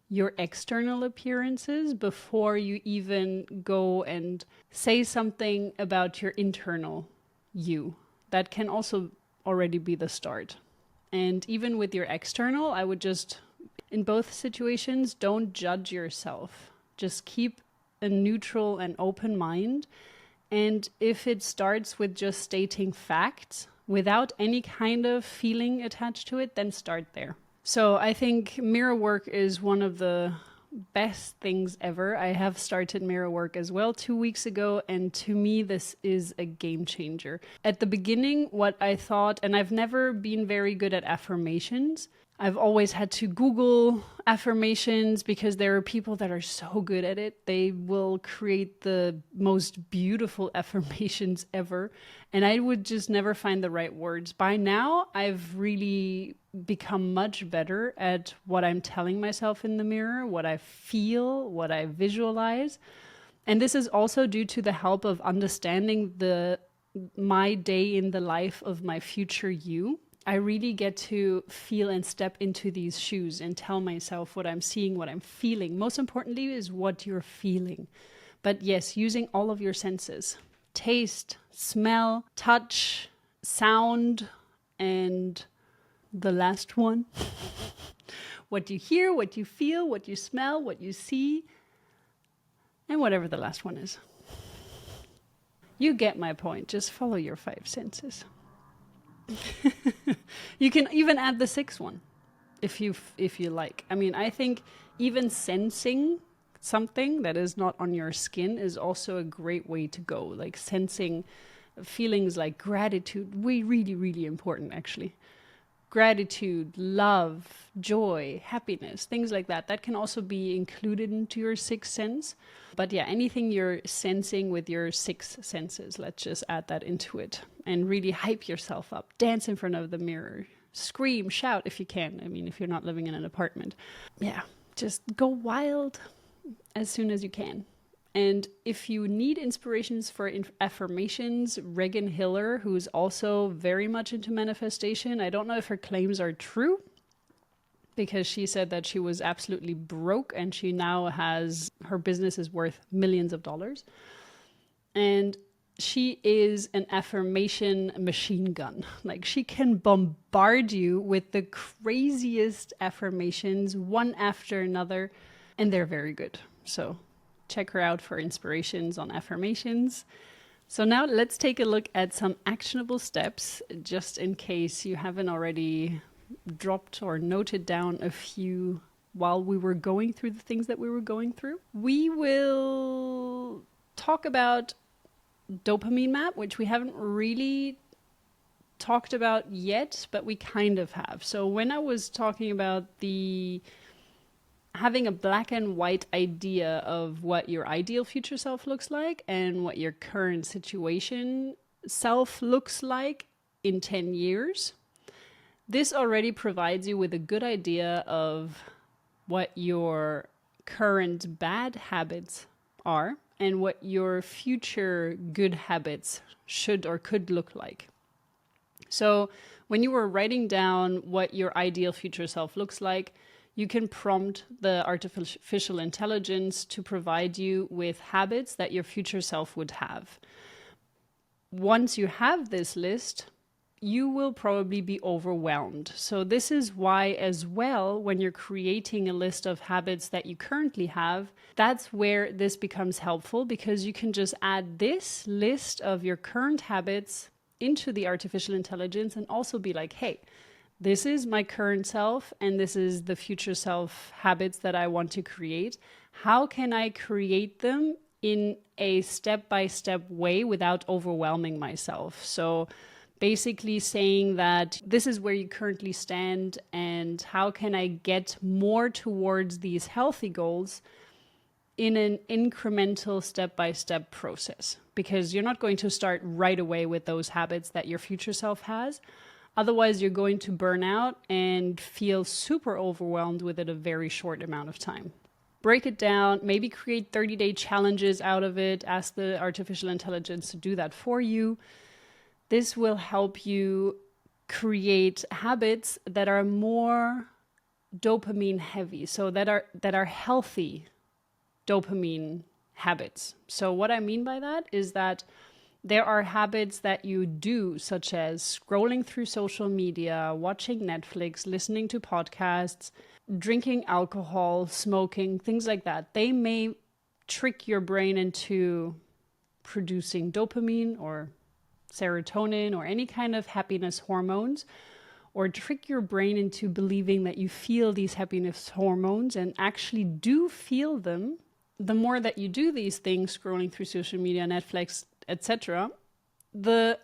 your external appearances before you even go and say something about your internal you. That can also already be the start. And even with your external, I would just, in both situations, don't judge yourself. Just keep a neutral and open mind. And if it starts with just stating facts without any kind of feeling attached to it, then start there. So I think mirror work is one of the best things ever. I have started mirror work as well 2 weeks ago, and to me this is a game changer. At the beginning, what I thought, and I've never been very good at affirmations. I've always had to Google affirmations because there are people that are so good at it. They will create the most beautiful affirmations ever. And I would just never find the right words. By now, I've really become much better at what I'm telling myself in the mirror, what I feel, what I visualize. And this is also due to the help of understanding my day in the life of my future you. I really get to feel and step into these shoes and tell myself what I'm seeing, what I'm feeling. Most importantly is what you're feeling. But yes, using all of your senses. Taste, smell, touch, sound, and the last one. What you hear, what you feel, what you smell, what you see, and whatever the last one is. You get my point. Just follow your 5 senses. You can even add the sixth one if you like. I mean, I think even sensing something that is not on your skin is also a great way to go. Like sensing feelings like gratitude, really, really important actually. Gratitude, love, joy, happiness, things like that. That can also be included into your sixth sense. But yeah, anything you're sensing with your six senses, let's just add that into it and really hype yourself up. Dance in front of the mirror. Scream, shout if you can. I mean, if you're not living in an apartment. Yeah, just go wild as soon as you can. And if you need inspirations for affirmations, Regan Hiller, who's also very much into manifestation, I don't know if her claims are true, because she said that she was absolutely broke and she now has, her business is worth millions of dollars. And she is an affirmation machine gun. Like she can bombard you with the craziest affirmations, one after another, and they're very good. So check her out for inspirations on affirmations. So now let's take a look at some actionable steps, just in case you haven't already dropped or noted down a few while we were going through the things that we were going through. We will talk about dopamine map, which we haven't really talked about yet, but we kind of have. So when I was talking about the having a black and white idea of what your ideal future self looks like and what your current situation self looks like in 10 years, this already provides you with a good idea of what your current bad habits are and what your future good habits should or could look like. So when you were writing down what your ideal future self looks like, you can prompt the artificial intelligence to provide you with habits that your future self would have. Once you have this list, you will probably be overwhelmed. So this is why as well, when you're creating a list of habits that you currently have, that's where this becomes helpful, because you can just add this list of your current habits into the artificial intelligence and also be like, hey, this is my current self and this is the future self habits that I want to create. How can I create them in a step-by-step way without overwhelming myself? So basically saying that this is where you currently stand and how can I get more towards these healthy goals in an incremental step-by-step process, because you're not going to start right away with those habits that your future self has. Otherwise, you're going to burn out and feel super overwhelmed within a very short amount of time. Break it down, maybe create 30-day challenges out of it. Ask the artificial intelligence to do that for you. This will help you create habits that are more dopamine heavy, so that are healthy dopamine habits. So what I mean by that is that there are habits that you do, such as scrolling through social media, watching Netflix, listening to podcasts, drinking alcohol, smoking, things like that. They may trick your brain into producing dopamine or serotonin or any kind of happiness hormones, or trick your brain into believing that you feel these happiness hormones and actually do feel them. The more that you do these things, scrolling through social media, Netflix, etc., the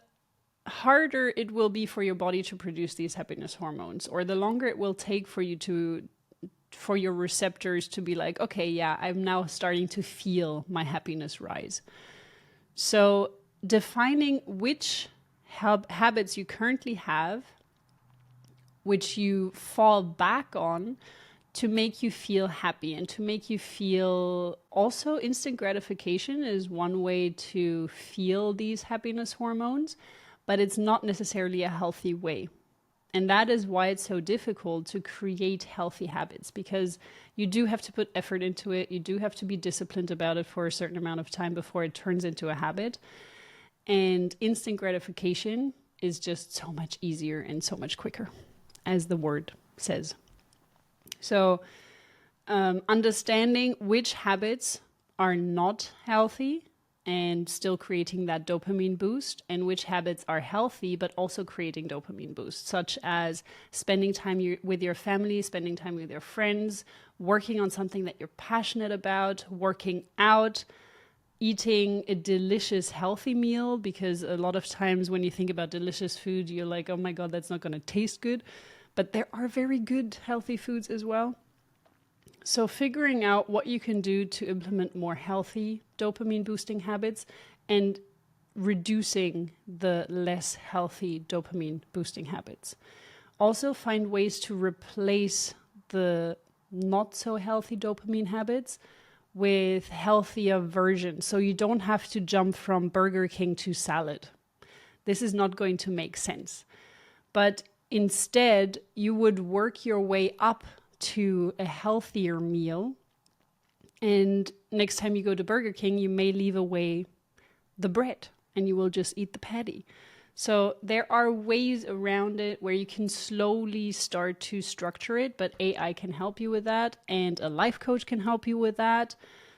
harder it will be for your body to produce these happiness hormones, or the longer it will take for your receptors to be like, okay, yeah, I'm now starting to feel my happiness rise. So defining which habits you currently have, which you fall back on to make you feel happy and to make you feel also instant gratification is one way to feel these happiness hormones, but it's not necessarily a healthy way. And that is why it's so difficult to create healthy habits, because you do have to put effort into it. You do have to be disciplined about it for a certain amount of time before it turns into a habit. And instant gratification is just so much easier and so much quicker, as the word says. So understanding which habits are not healthy and still creating that dopamine boost, and which habits are healthy but also creating dopamine boosts, such as spending time with your family, spending time with your friends, working on something that you're passionate about, working out, eating a delicious healthy meal, because a lot of times when you think about delicious food, you're like, oh my God, that's not going to taste good. But there are very good healthy foods as well. So figuring out what you can do to implement more healthy dopamine boosting habits and reducing the less healthy dopamine boosting habits. Also find ways to replace the not so healthy dopamine habits with healthier versions. So you don't have to jump from Burger King to salad. This is not going to make sense. But instead, you would work your way up to a healthier meal. And next time you go to Burger King, you may leave away the bread and you will just eat the patty. So there are ways around it where you can slowly start to structure it, but AI can help you with that and a life coach can help you with that.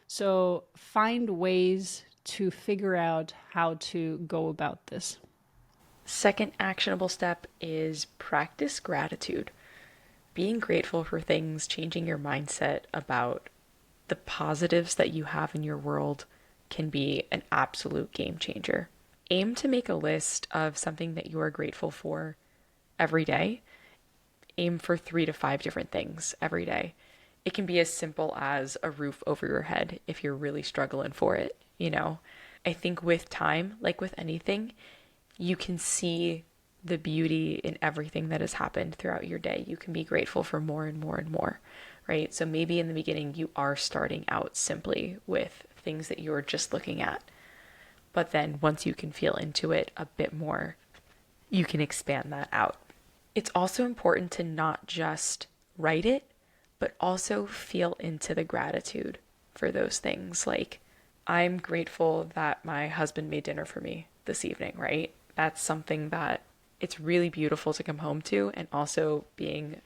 So find ways to figure out how to go about this. Second actionable step is practice gratitude. Being grateful for things, changing your mindset about the positives that you have in your world can be an absolute game changer. Aim to make a list of something that you are grateful for every day. Aim for 3 to 5 different things every day. It can be as simple as a roof over your head if you're really struggling for it, you know. I think with time, like with anything, you can see the beauty in everything that has happened throughout your day. You can be grateful for more and more and more, right? So maybe in the beginning you are starting out simply with things that you're just looking at. But then once you can feel into it a bit more, you can expand that out. It's also important to not just write it, but also feel into the gratitude for those things. Like, I'm grateful that my husband made dinner for me this evening, right? That's something that it's really beautiful to come home to. And also being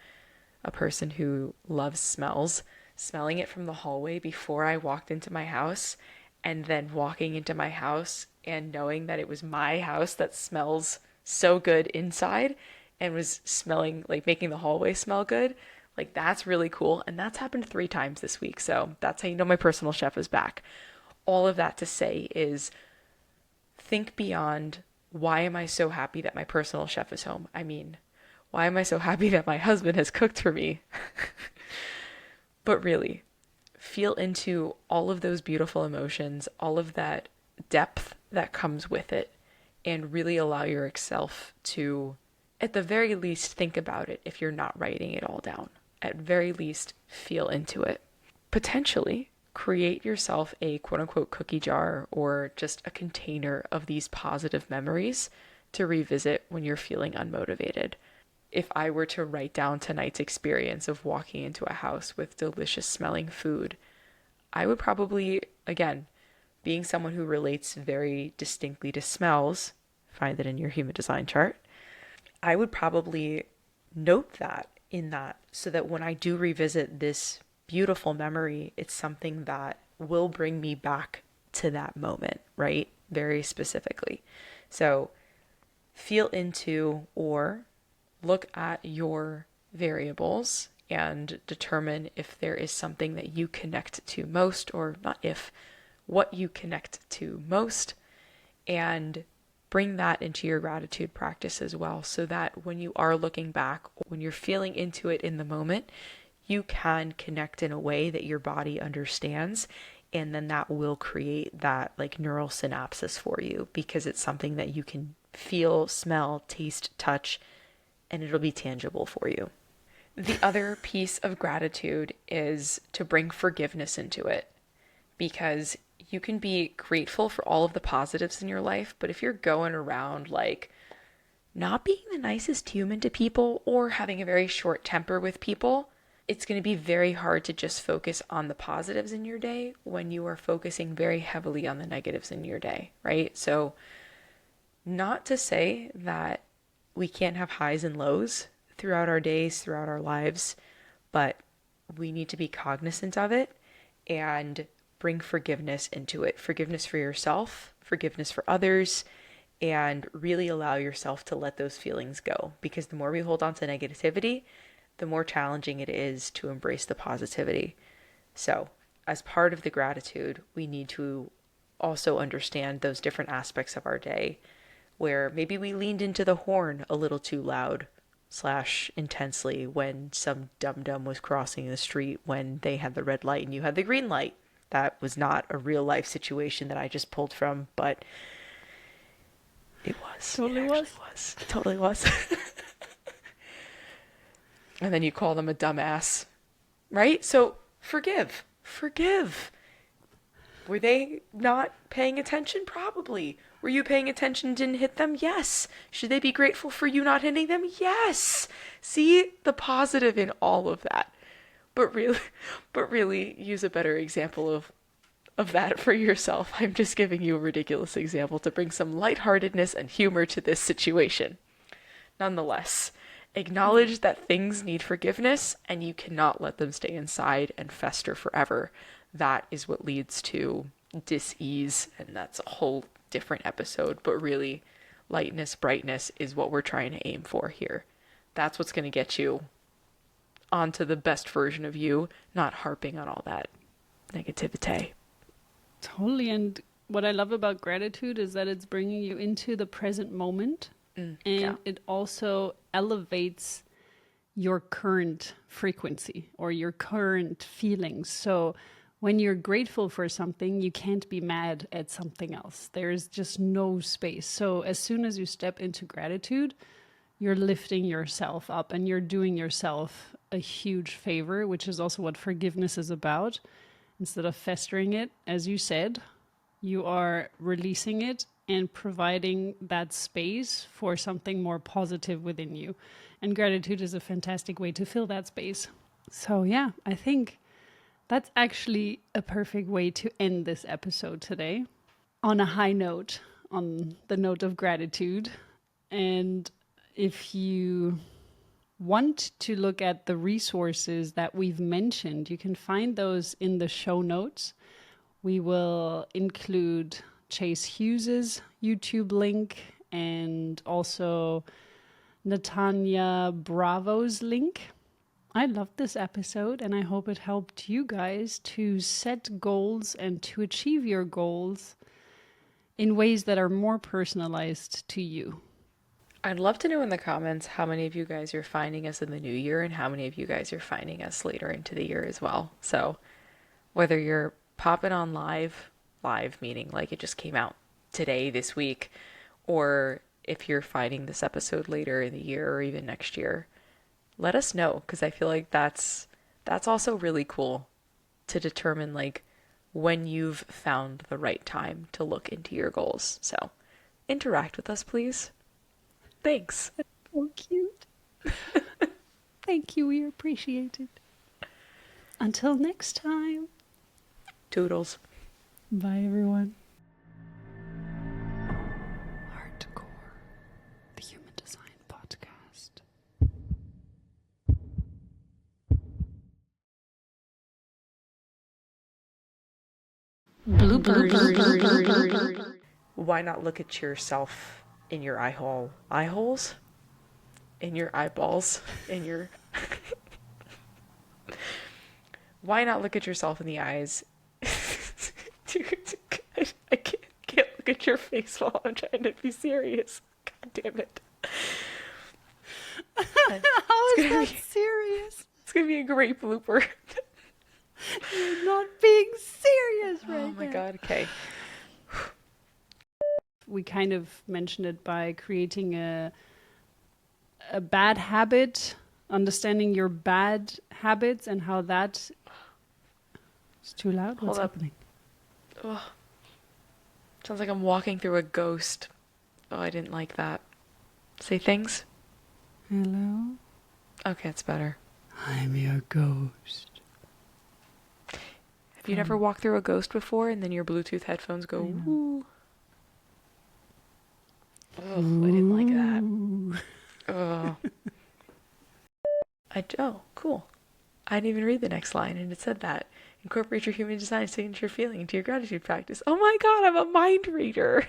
a person who loves smells, smelling it from the hallway before I walked into my house, and then walking into my house and knowing that it was my house that smells so good inside and was smelling, like making the hallway smell good. Like, that's really cool. And that's happened 3 times this week. So that's how you know my personal chef is back. All of that to say is think beyond, why am I so happy that my personal chef is home? I mean, why am I so happy that my husband has cooked for me? But really, feel into all of those beautiful emotions, all of that depth that comes with it, and really allow yourself to, at the very least, think about it if you're not writing it all down. At very least, feel into it. Potentially, create yourself a quote-unquote cookie jar or just a container of these positive memories to revisit when you're feeling unmotivated. If I were to write down tonight's experience of walking into a house with delicious smelling food, I would probably, again, being someone who relates very distinctly to smells, find it in your human design chart, I would probably note that in that so that when I do revisit this beautiful memory, it's something that will bring me back to that moment, right? Very specifically. So feel into or look at your variables and determine if there is something that you connect to most, or not if, what you connect to most, and bring that into your gratitude practice as well, so that when you are looking back, when you're feeling into it in the moment, you can connect in a way that your body understands, and then that will create that like neural synapses for you, because it's something that you can feel, smell, taste, touch, and it'll be tangible for you. The other piece of gratitude is to bring forgiveness into it, because you can be grateful for all of the positives in your life, but if you're going around like not being the nicest human to people or having a very short temper with people, it's going to be very hard to just focus on the positives in your day when you are focusing very heavily on the negatives in your day, right? So not to say that we can't have highs and lows throughout our days, throughout our lives, but we need to be cognizant of it and bring forgiveness into it. Forgiveness for yourself, forgiveness for others, and really allow yourself to let those feelings go. Because the more we hold on to negativity, the more challenging it is to embrace the positivity. So, as part of the gratitude, we need to also understand those different aspects of our day where maybe we leaned into the horn a little too loud / intensely when some dum-dum was crossing the street when they had the red light and you had the green light. That was not a real life situation that I just pulled from, but it was. Totally it actually was. It totally was. And then you call them a dumbass, right? So forgive. Were they not paying attention? Probably. Were you paying attention, didn't hit them? Yes. Should they be grateful for you not hitting them? Yes. See the positive in all of that. But really use a better example of that for yourself. I'm just giving you a ridiculous example to bring some lightheartedness and humor to this situation. Nonetheless, acknowledge that things need forgiveness and you cannot let them stay inside and fester forever. That is what leads to dis-ease, and that's a whole different episode. But really, lightness, brightness is what we're trying to aim for here. That's what's going to get you onto the best version of you, not harping on all that negativity. Totally. And what I love about gratitude is that it's bringing you into the present moment. And it also elevates your current frequency or your current feelings. So when you're grateful for something, you can't be mad at something else. There's just no space. So as soon as you step into gratitude, you're lifting yourself up and you're doing yourself a huge favor, which is also what forgiveness is about. Instead of festering it, as you said, you are releasing it and providing that space for something more positive within you. And gratitude is a fantastic way to fill that space. So yeah, I think that's actually a perfect way to end this episode today on a high note, on the note of gratitude. And if you want to look at the resources that we've mentioned, you can find those in the show notes. We will include Chase Hughes's YouTube link and also Natanya Bravo's link. I loved this episode and I hope it helped you guys to set goals and to achieve your goals in ways that are more personalized to you. I'd love to know in the comments how many of you guys are finding us in the new year and how many of you guys are finding us later into the year as well. So whether you're popping on live meaning like it just came out today, this week, or if you're finding this episode later in the year or even next year, let us know, because I feel like that's also really cool to determine like when you've found the right time to look into your goals. So interact with us, please. Thanks. That's so cute. Thank you. We appreciate it. Until next time. Toodles. Bye, everyone. Hardcore, the Human Design Podcast. Bloopers. Why not look at yourself in your eye holes? In your eyeballs? In your... Why not look at yourself in the eyes? Dude, I can't look at your face while I'm trying to be serious. God damn it. How is that serious? It's gonna be a great blooper. You're not being serious right now. Oh my god, okay. We kind of mentioned it by creating a bad habit, understanding your bad habits and how that... It's too loud? What's happening? Oh. Sounds like I'm walking through a ghost. Oh, I didn't like that. Say things? Hello? Okay, it's better. I'm your ghost. Have you never walked through a ghost before and then your Bluetooth headphones go, ooh? Oh, I didn't like that. Oh. Oh, cool. I didn't even read the next line, and it said that. Incorporate your human design signature feeling into your gratitude practice. Oh my god, I'm a mind reader.